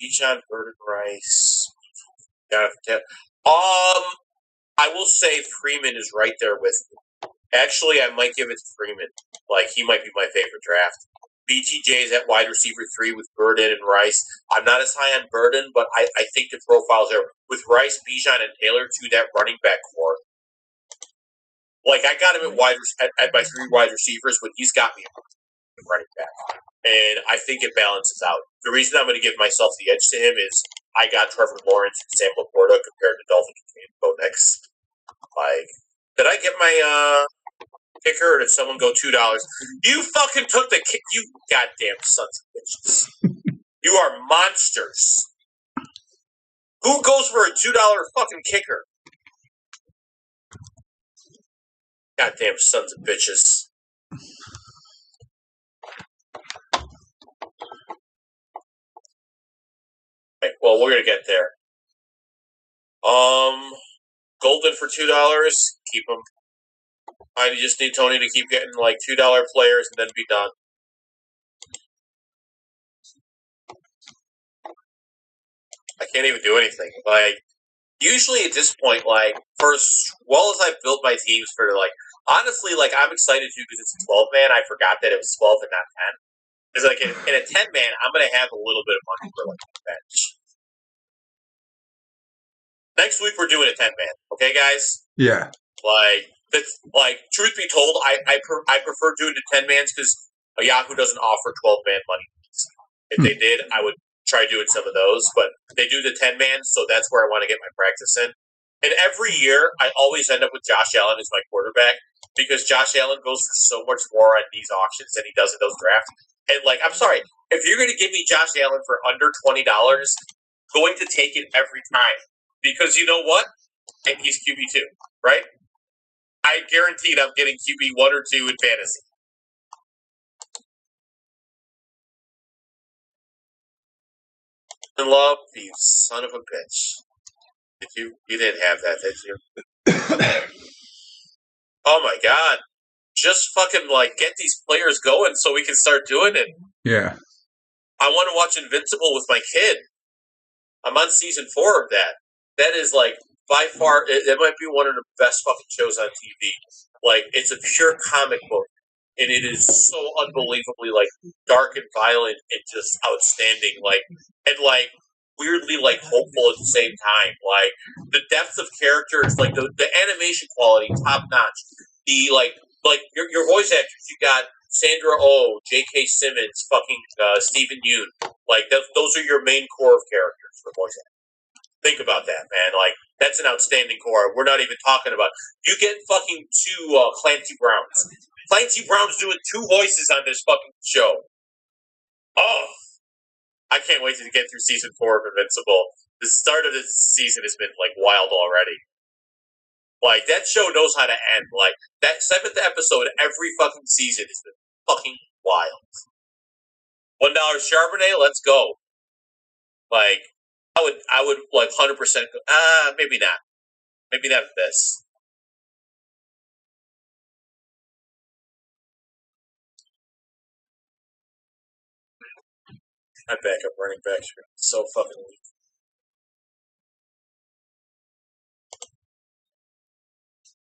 Bijan, Burden Rice. I will say Freeman is right there with me. Actually, I might give it to Freeman. He might be my favorite draft. BTJ is at wide receiver 3 with Burden and Rice. I'm not as high on Burden, but I think the profiles are with Rice, Bijan, and Taylor to that running back core. I got him at my 3 wide receivers, but he's got me at running back. And I think it balances out. The reason I'm going to give myself the edge to him is I got Trevor Lawrence and Sam Laporta compared to Dalton Kincaid next. Did I get my kicker or did someone go $2? You fucking took the kick, you goddamn sons of bitches. You are monsters. Who goes for a $2 fucking kicker? Goddamn sons of bitches. Okay, well, we're gonna get there. Golden for $2. Keep him. I just need Tony to keep getting $2 players and then be done. I can't even do anything. Usually at this point, for as well as I've built my teams for, honestly, I'm excited too because it's a 12-man. I forgot that it was 12 and not 10. Because, in a 10-man, I'm going to have a little bit of money for, the bench. Next week, we're doing a 10-man. Okay, guys? Yeah. Truth be told, I prefer doing the 10-mans because Yahoo doesn't offer 12-man money. If they did, I would try doing some of those, but they do the 10-man, so that's where I want to get my practice in. And every year, I always end up with Josh Allen as my quarterback because Josh Allen goes for so much more on these auctions than he does in those drafts. And, I'm sorry, if you're going to give me Josh Allen for under $20, going to take it every time. Because you know what? And he's QB2, right? I guaranteed I'm getting QB 1 or 2 in fantasy. In love, you son of a bitch. You didn't have that, did you? Oh my god. Just fucking get these players going so we can start doing it. Yeah. I want to watch Invincible with my kid. I'm on season 4 of that. That is by far it might be one of the best fucking shows on TV. It's a pure comic book. And it is so unbelievably dark and violent and just outstanding. And weirdly hopeful at the same time. The depth of characters, the animation quality, top notch. The your voice actors, you got Sandra Oh, J.K. Simmons, fucking Stephen Yeun. Those are your main core of characters for voice acting. Think about that, man. That's an outstanding core. We're not even talking about. You get fucking 2 Clancy Browns. Clancy Brown's doing 2 voices on this fucking show. Oh, I can't wait to get through season 4 of Invincible. The start of this season has been wild already. That show knows how to end. That 7th episode every fucking season has been fucking wild. $1 Charbonnet, let's go. Like, I would like 100%. Maybe not. Maybe not this. My backup running back is so fucking weak.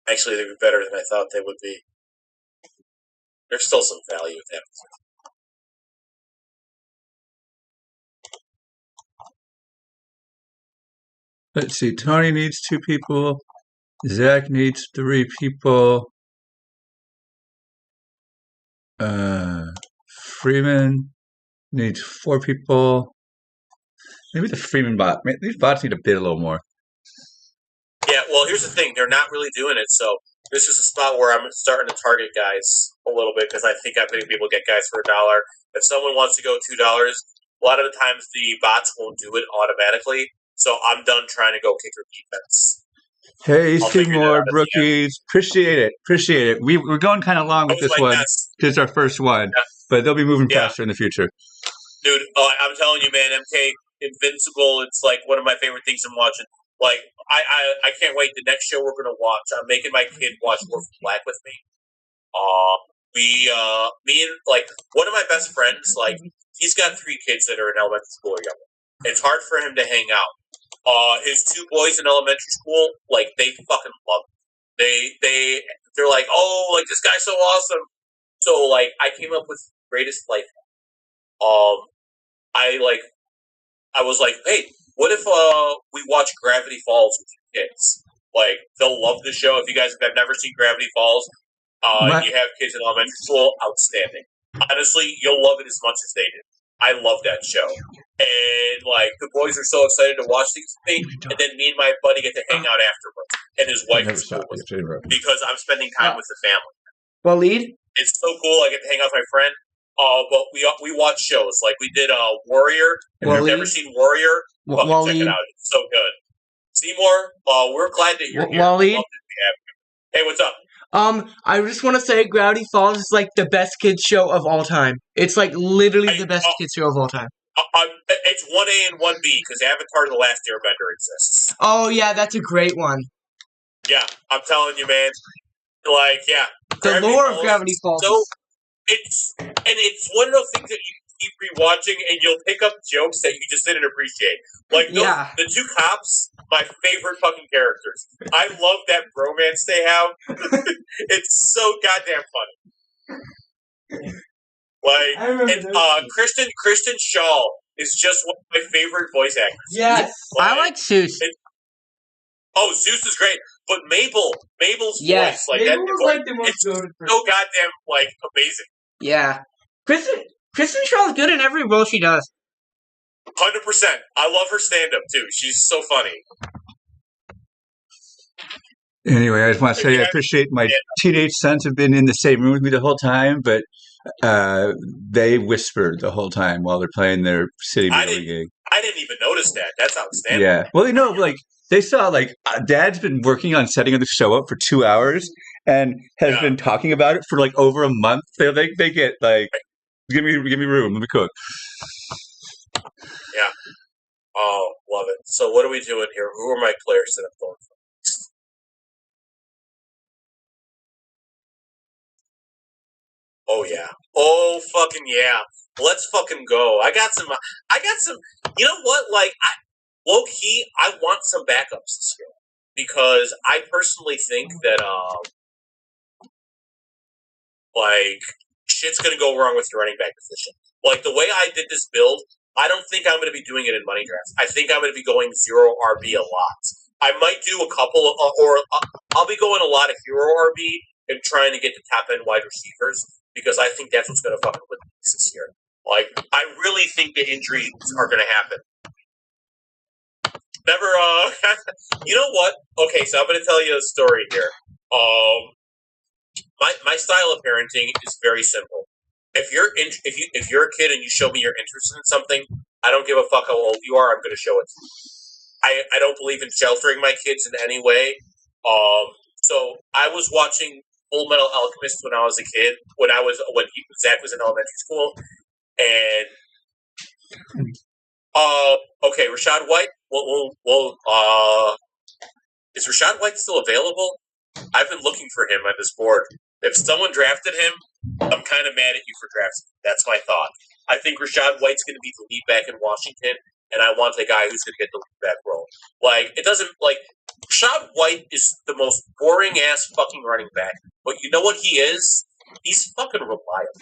Actually, they'd be better than I thought they would be. There's still some value with that. Let's see. Tony needs 2 people. Zach needs 3 people. Freeman needs 4 people. Maybe the Freeman bot. These bots need to bid a little more. Yeah, well, here's the thing. They're not really doing it, so this is a spot where I'm starting to target guys a little bit because I think I'm going to be able to get guys for $1. If someone wants to go $2, a lot of the times the bots won't do it automatically, so I'm done trying to go kicker defense. Hey, Seymour, Brookies. Appreciate it. We're going kind of long with this one because it's our first one, but they'll be moving faster in the future. Dude, I'm telling you, man, MK Invincible, it's like one of my favorite things I'm watching. Like, I can't wait. The next show we're going to watch, I'm making my kid watch Orphan Black with me. Me and, like, one of my best friends, like, he's got 3 kids that are in elementary school or younger. It's hard for him to hang out. His 2 boys in elementary school, like, they fucking love him. They're like, oh, like, this guy's so awesome. So, like, I came up with greatest life. I was like, hey, what if we watch Gravity Falls with your kids? Like, they'll love the show. If you guys have never seen Gravity Falls, and you have kids in elementary school, outstanding. Honestly, you'll love it as much as they did. I love that show. And, like, the boys are so excited to watch these things, and then me and my buddy get to hang out afterwards. And his wife is cool with it because I'm spending time with the family. Waleed? It's so cool. I get to hang out with my friend. But we watch shows. Like, we did Warrior. If you've never seen Warrior, fucking check it out. It's so good. Seymour, we're glad that you're here. Waleed? Hey, what's up? I just want to say Gravity Falls is like the best kids show of all time. It's like literally the best kids show of all time. It's 1A and 1B because Avatar: The Last Airbender exists. Oh yeah, that's a great one. Yeah, I'm telling you, man. Like, yeah, the lore of Gravity Falls. So it's one of those things that you keep rewatching and you'll pick up jokes that you just didn't appreciate. Like the 2 cops, my favorite fucking characters. I love that bromance they have. It's so goddamn funny. Like, and Kristen Shaw is just one of my favorite voice actors. Yes, like, I like Zeus. Zeus is great, but Mabel's voice, like Mabel that, like the most it's so goddamn like amazing. Yeah, Kristen Shaw is good in every role she does. 100%. I love her stand-up too. She's so funny. Anyway, I just want to say I appreciate my teenage sons have been in the same room with me the whole time, but they whispered the whole time while they're playing their city music gig. I didn't even notice that. That's outstanding. Yeah. Well, you know, like they saw, like Dad's been working on setting the show up for 2 hours and has been talking about it for like over a month. They get like, give me room. Let me cook. Yeah. Oh, love it. So what are we doing here? Who are my players that I'm going for? Oh yeah. Oh fucking yeah. Let's fucking go. I got some. You know what? Like, low key, I want some backups this year because I personally think that like shit's gonna go wrong with your running back position. Like the way I did this build, I don't think I'm gonna be doing it in money drafts. I think I'm gonna be going 0 RB a lot. I might do a couple of, I'll be going a lot of hero RB and trying to get the top end wide receivers because I think that's what's gonna fucking win this year. Like, I really think the injuries are gonna happen. Never, you know what? Okay, so I'm gonna tell you a story here. My style of parenting is very simple. If you're a kid and you show me you're interested in something, I don't give a fuck how old you are. I'm going to show it to you. I don't believe in sheltering my kids in any way. So I was watching Full Metal Alchemist when I was a kid. When Zach was in elementary school, And okay, Rashad White. Is Rashad White still available? I've been looking for him on this board. If someone drafted him, I'm kind of mad at you for drafting him. That's my thought. I think Rashad White's going to be the lead back in Washington, and I want the guy who's going to get the lead back role. It doesn't Rashad White is the most boring ass fucking running back, but you know what he is? He's fucking reliable.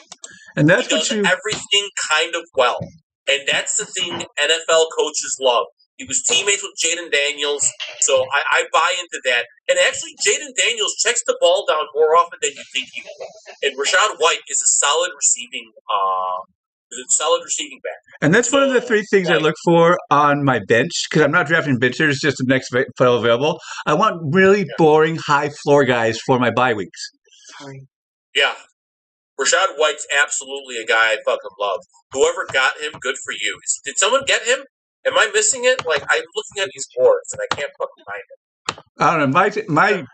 And that's he does everything kind of well, and that's the thing NFL coaches love. He was teammates with Jaden Daniels, so I buy into that. And actually, Jaden Daniels checks the ball down more often than you think he will. And Rashad White is a solid receiving back. And that's one of the three things I look for on my bench, because I'm not drafting benchers, just the next fellow available. I want really boring, high floor guys for my bye weeks. Yeah. Rashad White's absolutely a guy I fucking love. Whoever got him, good for you. Did someone get him? Am I missing it? I'm looking at these boards and I can't fucking find it. I don't know. My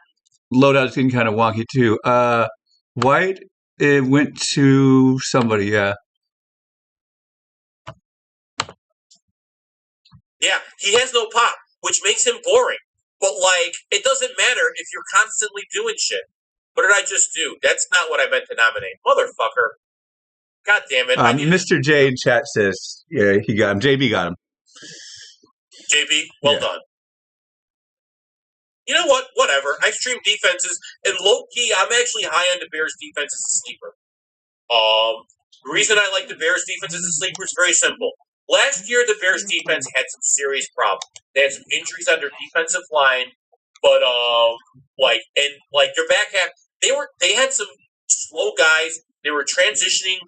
loadout's getting kind of wonky too. White, it went to somebody, yeah. Yeah, he has no pop, which makes him boring. But, it doesn't matter if you're constantly doing shit. What did I just do? That's not what I meant to nominate. Motherfucker. God damn it. Mr. J in chat says, yeah, he got him. JB got him. JB, well done. You know what? Whatever. I stream defenses, and low-key, I'm actually high on the Bears' defense as a sleeper. The reason I like the Bears' defense as a sleeper is very simple. Last year, the Bears' defense had some serious problems. They had some injuries on their defensive line, but their back half, they had some slow guys. They were transitioning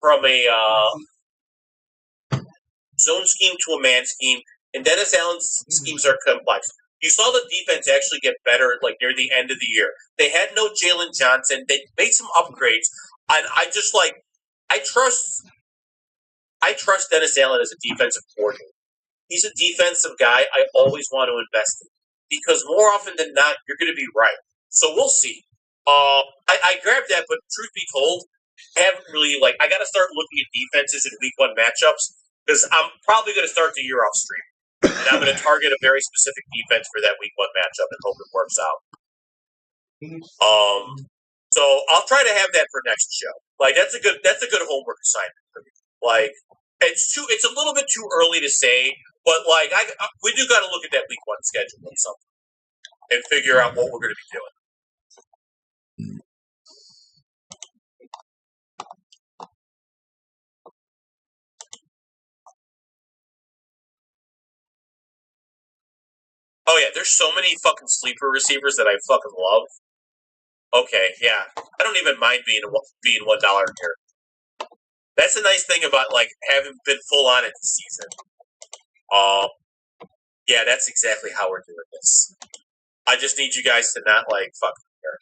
from a zone scheme to a man scheme, and Dennis Allen's schemes are complex. You saw the defense actually get better near the end of the year. They had no Jalen Johnson. They made some upgrades, and I trust Dennis Allen as a defensive coordinator. He's a defensive guy I always want to invest in because more often than not, you're going to be right. So we'll see. I grabbed that, but truth be told, I haven't really I got to start looking at defenses in Week 1 matchups because I'm probably going to start the year off stream. And I'm going to target a very specific defense for that Week 1 matchup and hope it works out. So I'll try to have that for next show. That's a good homework assignment for me. It's a little bit too early to say, but we do got to look at that Week 1 schedule and something and figure out what we're going to be doing. Oh, yeah, there's so many fucking sleeper receivers that I fucking love. Okay, yeah. I don't even mind being $1 here. That's the nice thing about, having been full on it this season. Yeah, that's exactly how we're doing this. I just need you guys to not, fucking care.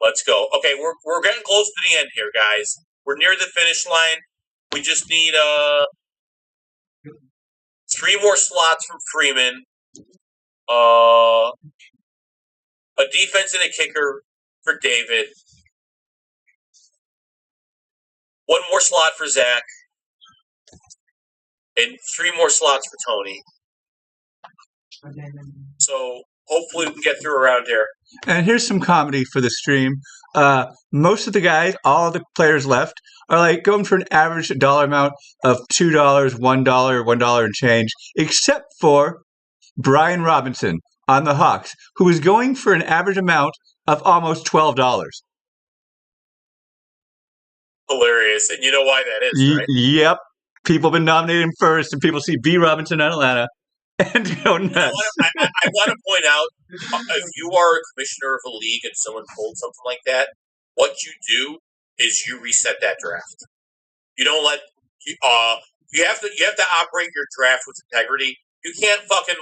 Let's go. Okay, we're getting close to the end here, guys. We're near the finish line. We just need 3 more slots from Freeman. A defense and a kicker for David. 1 more slot for Zach. And 3 more slots for Tony. So hopefully we can get through around here. And here's some comedy for the stream. Most of the guys, all the players left, are going for an average dollar amount of $2, $1, $1 and change, except for Brian Robinson on the Hawks, who is going for an average amount of almost $12. Hilarious. And you know why that is, right? Yep. People have been nominating him first, and people see B. Robinson in Atlanta and go nuts. I want to point out, if you are a commissioner of a league and someone pulled something like that, what you do is you reset that draft. You don't let you have to operate your draft with integrity. You can't fucking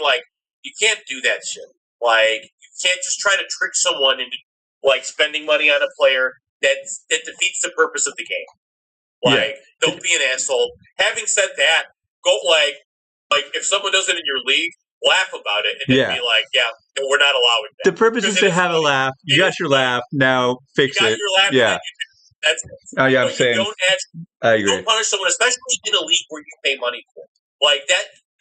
you can't do that shit. You can't just try to trick someone into spending money on a player that defeats the purpose of the game. Don't be an asshole. Having said that, go if someone does it in your league, laugh about it and then be no, we're not allowing that. The purpose is to have a laugh. You got your laugh. Now fix it. You got your laugh. Yeah. That's Oh yeah, I'm but you saying I agree. don't punish someone, especially in a league where you pay money for. Like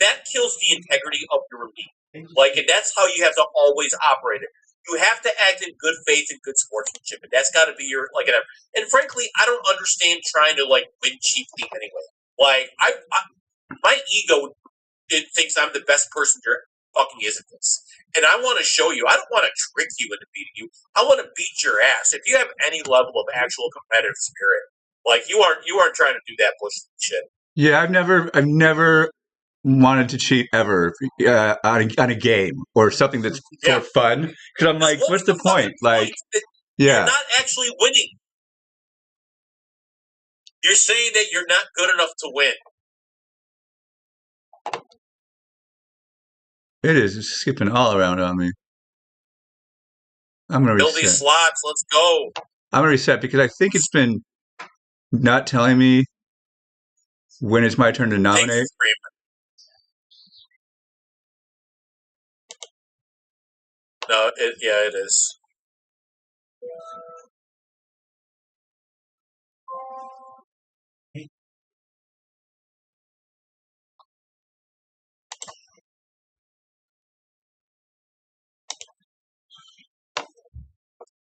that kills the integrity of your league. Like, and that's how you have to always operate it. You have to act in good faith and good sportsmanship, and that's got to be your like. And frankly, I don't understand trying to like win cheaply anyway. Like, my ego thinks I'm the best person there fucking is at this, and I want to show you. I don't want to trick you into beating you. I want to beat your ass. If you have any level of actual competitive spirit, like you aren't trying to do that bullshit shit. Yeah, I've never wanted to cheat ever on a game or something that's for fun because I'm like, what's the point? Like, you're not actually winning. You're saying that you're not good enough to win. It is. It's skipping all around on me. I'm gonna Fill reset. these slots. Let's go. I'm gonna reset because I think it's been not telling me when it's my turn to nominate. No, it is.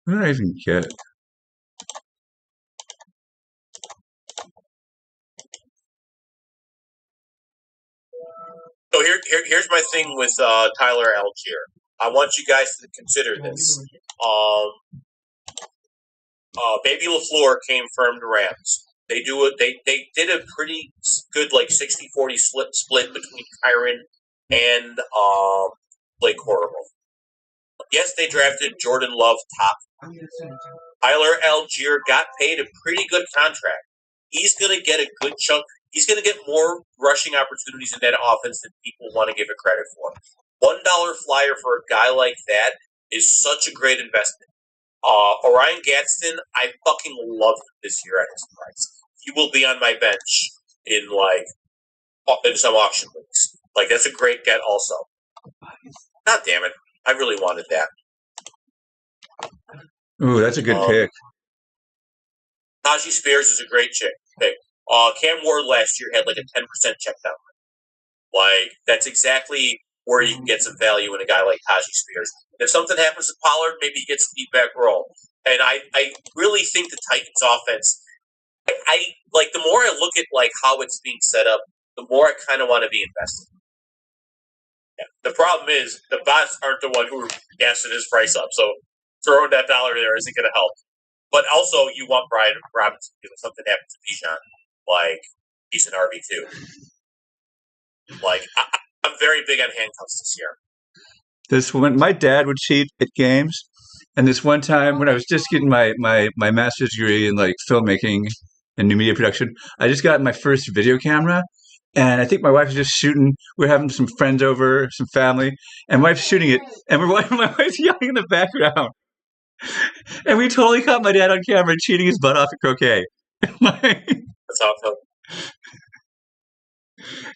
What did I even get? So here's my thing with Tyler Algier. I want you guys to consider this. Baby LaFleur came from the Rams. They did a pretty good like 60-40 split between Kyron and Blake Horrible. Yes, they drafted Jordan Love top. Tyler Algier got paid a pretty good contract. He's going to get a good chunk. He's going to get more rushing opportunities in that offense than people want to give it credit for. $1 flyer for a guy like that is such a great investment. Orion Gadsden, I fucking love him this year at his price. He will be on my bench in some auction leagues. Like, that's a great get also. God damn it. I really wanted that. Ooh, that's a good pick. Najee Spears is a great pick. Cam Ward last year had like a 10% check down. Like, that's exactly where you can get some value in a guy like Najee Spears. If something happens to Pollard, maybe he gets a deep back role. And I really think the Titans offense, I like the more I look at like how it's being set up, the more I kind of want to be invested. Yeah. The problem is the bots aren't the one who are gassing his price up. So throwing that dollar there isn't going to help. But also, you want Brian Robinson because if something happens to Bijan, like, he's an RB2. Like, I'm very big on handcuffs this year. My dad would cheat at games. And this one time when I was just getting my master's degree in like filmmaking and new media production, I just got my first video camera. And I think my wife was just shooting. We're having some friends over, some family, and my wife's shooting it. And my wife's yelling in the background. And we totally caught my dad on camera cheating his butt off at croquet. That's awesome.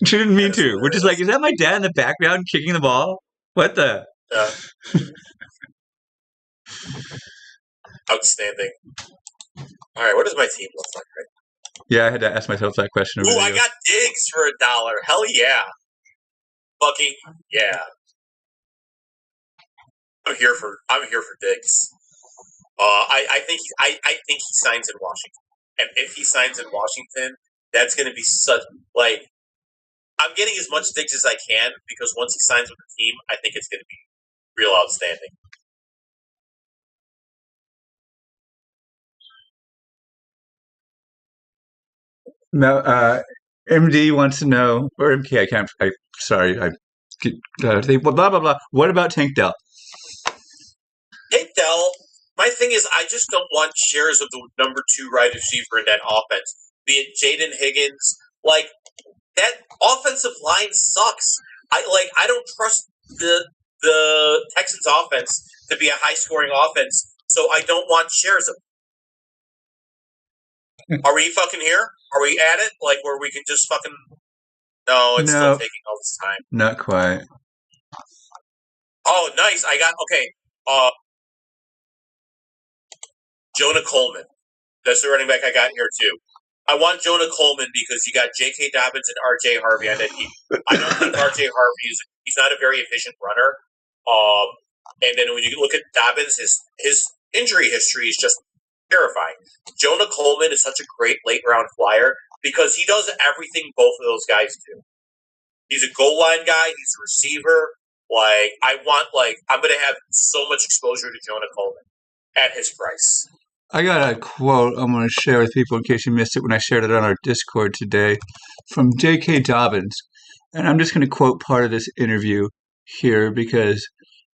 She didn't mean to. We're just like, is that my dad in the background kicking the ball? What the? Yeah. Outstanding. All right, what does my team look like right now? Yeah, I had to ask myself that question. Ooh, I got Diggs for $1. Hell yeah. Fucking yeah. I'm here for Diggs. I think he signs in Washington. And if he signs in Washington, that's going to be such like I'm getting as much Diggs as I can because once he signs with the team, I think it's going to be real outstanding. No, MD wants to know, or MK, I can't. Sorry, blah blah blah. What about Tank Dell? Tank Dell. My thing is, I just don't want shares of the number 2 wide receiver in that offense. Be it Jaden Higgins, like that offensive line sucks. I don't trust the Texans offense to be a high scoring offense, so I don't want shares of it. Are we fucking here? Are we at it? Like where we can just fucking? No, it's still taking all this time. Not quite. Oh, nice! I got okay. Jonah Coleman. That's the running back I got here too. I want Jonah Coleman because you got J.K. Dobbins and R.J. Harvey on that team. I don't think R.J. Harvey he's not a very efficient runner. And then when you look at Dobbins, his injury history is just terrifying. Jonah Coleman is such a great late round flyer because he does everything both of those guys do. He's a goal line guy. He's a receiver. I'm going to have so much exposure to Jonah Coleman at his price. I got a quote I'm going to share with people in case you missed it when I shared it on our Discord today from J.K. Dobbins. And I'm just going to quote part of this interview here because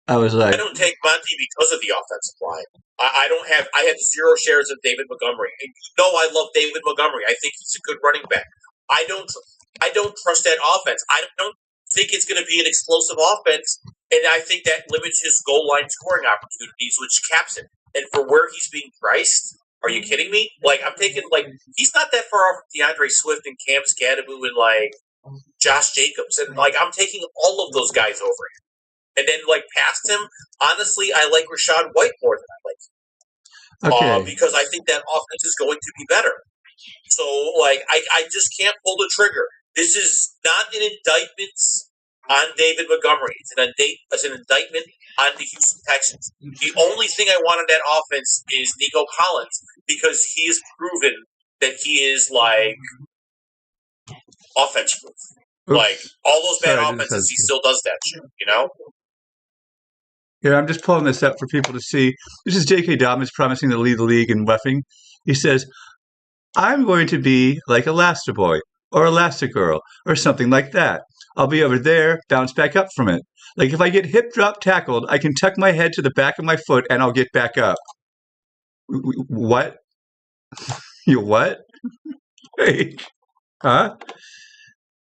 I was like... I don't take Monty because of the offensive line. I had 0 shares of David Montgomery. And I love David Montgomery. I think he's a good running back. I don't trust that offense. I don't think it's going to be an explosive offense, and I think that limits his goal line scoring opportunities, which caps it. And for where he's being priced, are you kidding me? I'm taking he's not that far off from DeAndre Swift and Cam Scadaboo and Josh Jacobs, and I'm taking all of those guys over him. And then past him, honestly, I like Rachaad White more than I like him. Because I think that offense is going to be better. So I just can't pull the trigger. This is not an indictment on David Montgomery. It's an indictment on the Houston Texans. The only thing I want on that offense is Nico Collins because he has proven that he is offense proof. All those bad offenses, he still does that shit, Here, I'm just pulling this up for people to see. This is J.K. Dobbins promising to lead the league in roughing. He says, I'm going to be like Elastiboy or Elastigirl or something like that. I'll be over there, bounce back up from it. If I get hip drop tackled, I can tuck my head to the back of my foot and I'll get back up. What? You what? Hey. Huh?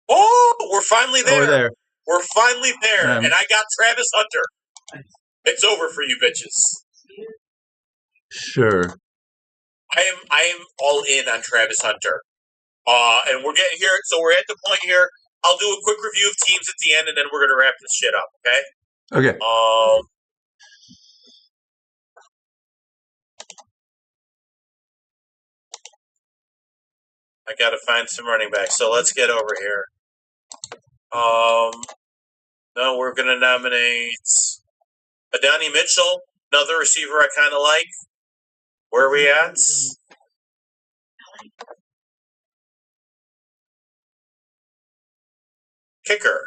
Oh, we're finally there. Over there. We're finally there. And I got Travis Hunter. It's over for you bitches. Sure. I am all in on Travis Hunter. And we're getting here, so we're at the point here. I'll do a quick review of teams at the end, and then we're going to wrap this shit up, okay? Okay. I got to find some running backs, so let's get over here. No, we're going to nominate Adonai Mitchell, another receiver I kind of like. Where are we at? Kicker.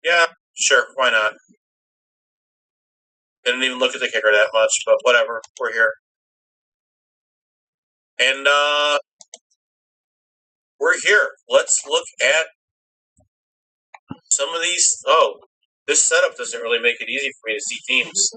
Yeah, sure, why not? Didn't even look at the kicker that much, but whatever, we're here. And we're here. Let's look at some of these. Oh, this setup doesn't really make it easy for me to see teams.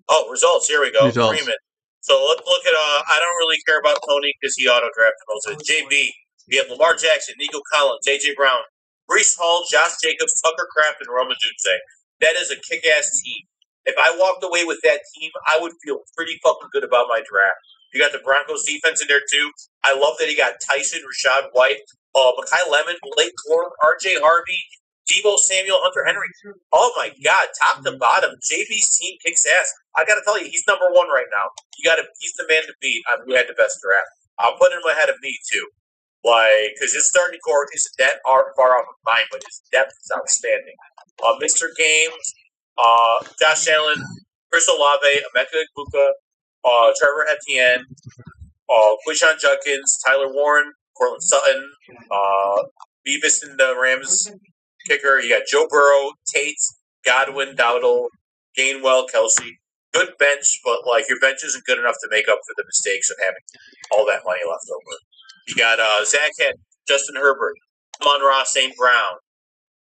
Oh, results. Here we go. Freeman. So let's look at, I don't really care about Tony because he auto-drafted most of it. JB. We have Lamar Jackson, Nico Collins, A.J. Brown, Breece Hall, Josh Jacobs, Tucker Kraft, and Roma Dunze. That is a kick-ass team. If I walked away with that team, I would feel pretty fucking good about my draft. You got the Broncos defense in there, too. I love that he got Tyson, Rachaad White, Mekhi Lemon, Blake Corum, R.J. Harvey, Deebo Samuel, Hunter Henry. Oh, my God. Top to bottom, JB's team kicks ass. I got to tell you, he's number one right now. He's the man to beat on who had the best draft. I'll put him ahead of me, too. Because his starting core isn't that far off of mine, but his depth is outstanding. Mr. Games, Josh Allen, Chris Olave, Emeka Egbuka, Trevor Etienne, Quishon Judkins, Tyler Warren, Cortland Sutton, Beavis and the Rams kicker. You got Joe Burrow, Tate, Godwin, Dowdle, Gainwell, Kelsey. Good bench, but your bench isn't good enough to make up for the mistakes of having all that money left over. You got Zach Head, Justin Herbert, Amon-Ra St. Brown,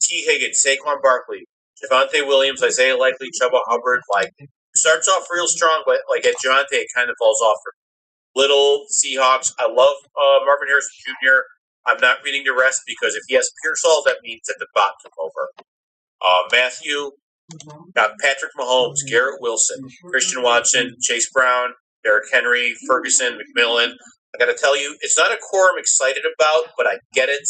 T. Higgins, Saquon Barkley, Javonte Williams, Isaiah Likely, Chuba Hubbard. Starts off real strong, but at Javonte, it kind of falls off. Little Seahawks. I love Marvin Harrison Jr. I'm not reading the rest because if he has Pearsall, that means that the bot took over. Matthew, got Patrick Mahomes, Garrett Wilson, Christian Watson, Chase Brown, Derrick Henry, Ferguson, McMillan. I got to tell you, it's not a core I'm excited about, but I get it.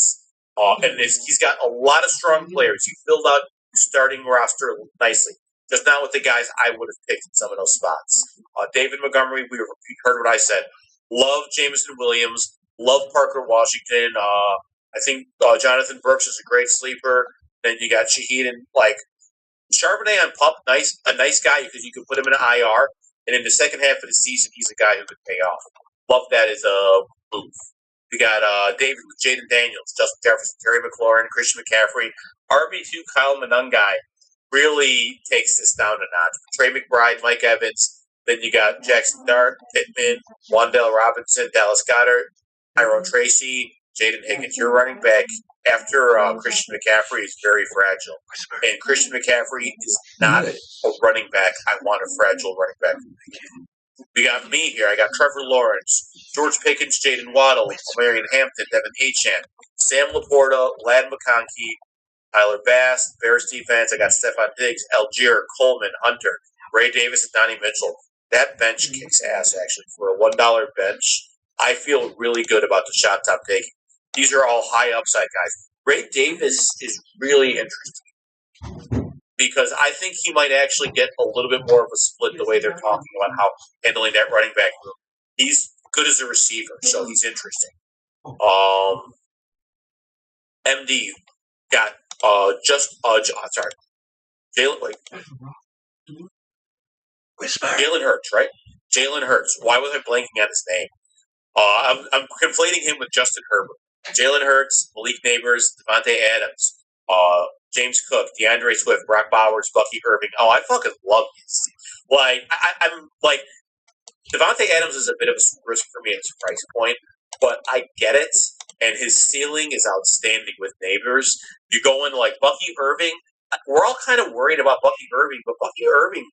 And he's got a lot of strong players. He filled out the starting roster nicely. just not with the guys I would have picked in some of those spots. David Montgomery, we heard what I said. Love Jameson Williams. Love Parker Washington. I think Jonathan Brooks is a great sleeper. Then you got Shaheed and Charbonnet on pup, a nice guy because you can put him in an IR. And in the second half of the season, he's a guy who could pay off. Love that as a move. We got David with Jaden Daniels, Justin Jefferson, Terry McLaurin, Christian McCaffrey. RB2 Kyle Monangai really takes this down a notch. Trey McBride, Mike Evans. Then you got Jackson Dart, Pittman, Wan'Dale Robinson, Dallas Goedert, Tyrone Tracy, Jaden Higgins. Your running back after Christian McCaffrey is very fragile. And Christian McCaffrey is not a running back. I want a fragile running back. We got me here. I got Trevor Lawrence, George Pickens, Jaden Waddle, Marion Hampton, Devin Achane, Sam Laporta, Lad McConkey, Tyler Bass, Bears defense. I got Stephon Diggs, Algier, Coleman, Hunter, Ray Davis, and Donnie Mitchell. That bench kicks ass, actually. For a $1 bench, I feel really good about the shots I'm taking. These are all high upside guys. Ray Davis is really interesting because I think he might actually get a little bit more of a split the way they're talking about how handling that running back room. He's good as a receiver, so he's interesting. MD got Jalen Hurts, right? Jalen Hurts. Why was I blanking on his name? I'm conflating him with Justin Herbert. Jalen Hurts, Malik Neighbors, Devontae Adams, James Cook, DeAndre Swift, Brock Bowers, Bucky Irving. Oh, I fucking love these. I'm like, Devontae Adams is a bit of a risk for me at his price point, but I get it, and his ceiling is outstanding with Neighbors. You go into like Bucky Irving. We're all kind of worried about Bucky Irving, but Bucky Irving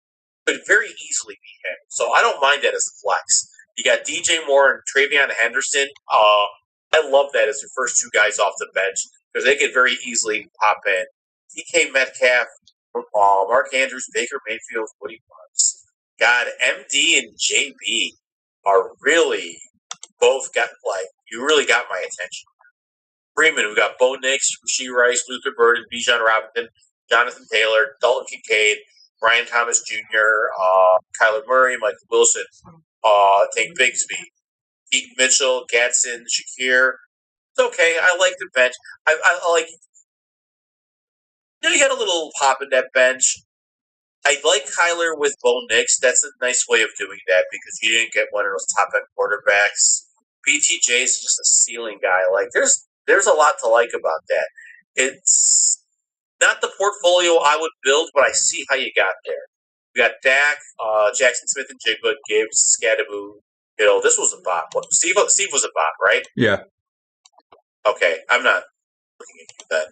could very easily be him. So I don't mind that as a flex. You got DJ Moore and Travion Henderson. I love that as your first two guys off the bench because they could very easily pop in. DK Metcalf, Mark Andrews, Baker Mayfield, Woody Bucks. God, MD and JB are really both you really got my attention. Freeman, we got Bo Nix, Rasheed Rice, Luther Burden, Bijan Robinson, Jonathan Taylor, Dalton Kincaid, Brian Thomas Jr., Kyler Murray, Michael Wilson, Tank Bigsby, Keaton Mitchell, Gadsden, Shakir. It's okay. I like the bench. I like. You got a little pop in that bench. I like Kyler with Bo Nix. That's a nice way of doing that because you didn't get one of those top end quarterbacks. BTJ is just a ceiling guy. Like there's a lot to like about that. It's not the portfolio I would build, but I see how you got there. We got Dak, Jackson Smith and Jigba, Gibbs, Scadaboo. This was a bot. Steve was a bot, right? Yeah. Okay, I'm not looking at you then.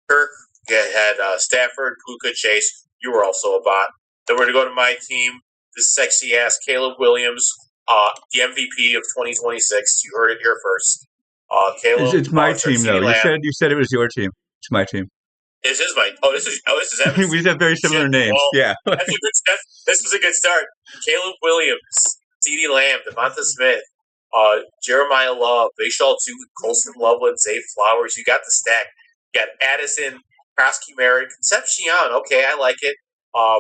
Kirk had Stafford, Puka, Chase. You were also a bot. Then we're going to go to my team. This sexy ass Caleb Williams, the MVP of 2026. You heard it here first. Caleb. It's my team though. You said it was your team. It's my team. This is my. This is Evan's. We have very similar names. Well, yeah. This was a good start. Caleb Williams, CeeDee Lamb, Devonta Smith, Jeremiah Love, Bashal Tooth, Colston Loveland, Zay Flowers. You got the stack. You got Addison, Krosky Merritt, Concepcion. Okay, I like it.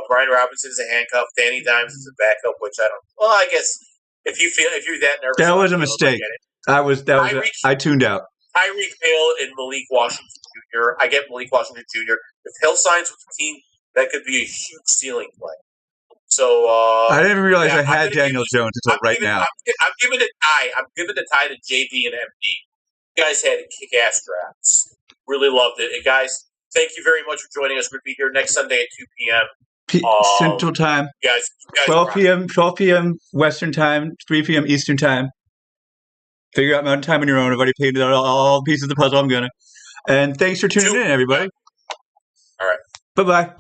Brian Robinson is a handcuff. Danny Dimes is a backup, which I don't. Well, I guess if you're that nervous, that was a mistake. I tuned out. Tyreek Hill and Malik Washington Jr. I get Malik Washington Jr. If Hill signs with the team, that could be a huge ceiling play. So I didn't even realize I had Daniel Jones until right now. I'm giving it tie. I'm giving the tie to JB and MD. You guys had kick-ass drafts. Really loved it. And guys, thank you very much for joining us. We'll be here next Sunday at 2 p.m. Central Time. You guys 12 p.m. Western Time, 3 p.m. Eastern Time. Figure out Mountain Time on your own. I've already painted out all pieces of the puzzle. I'm gonna. And thanks for tuning in, everybody. All right. Bye-bye.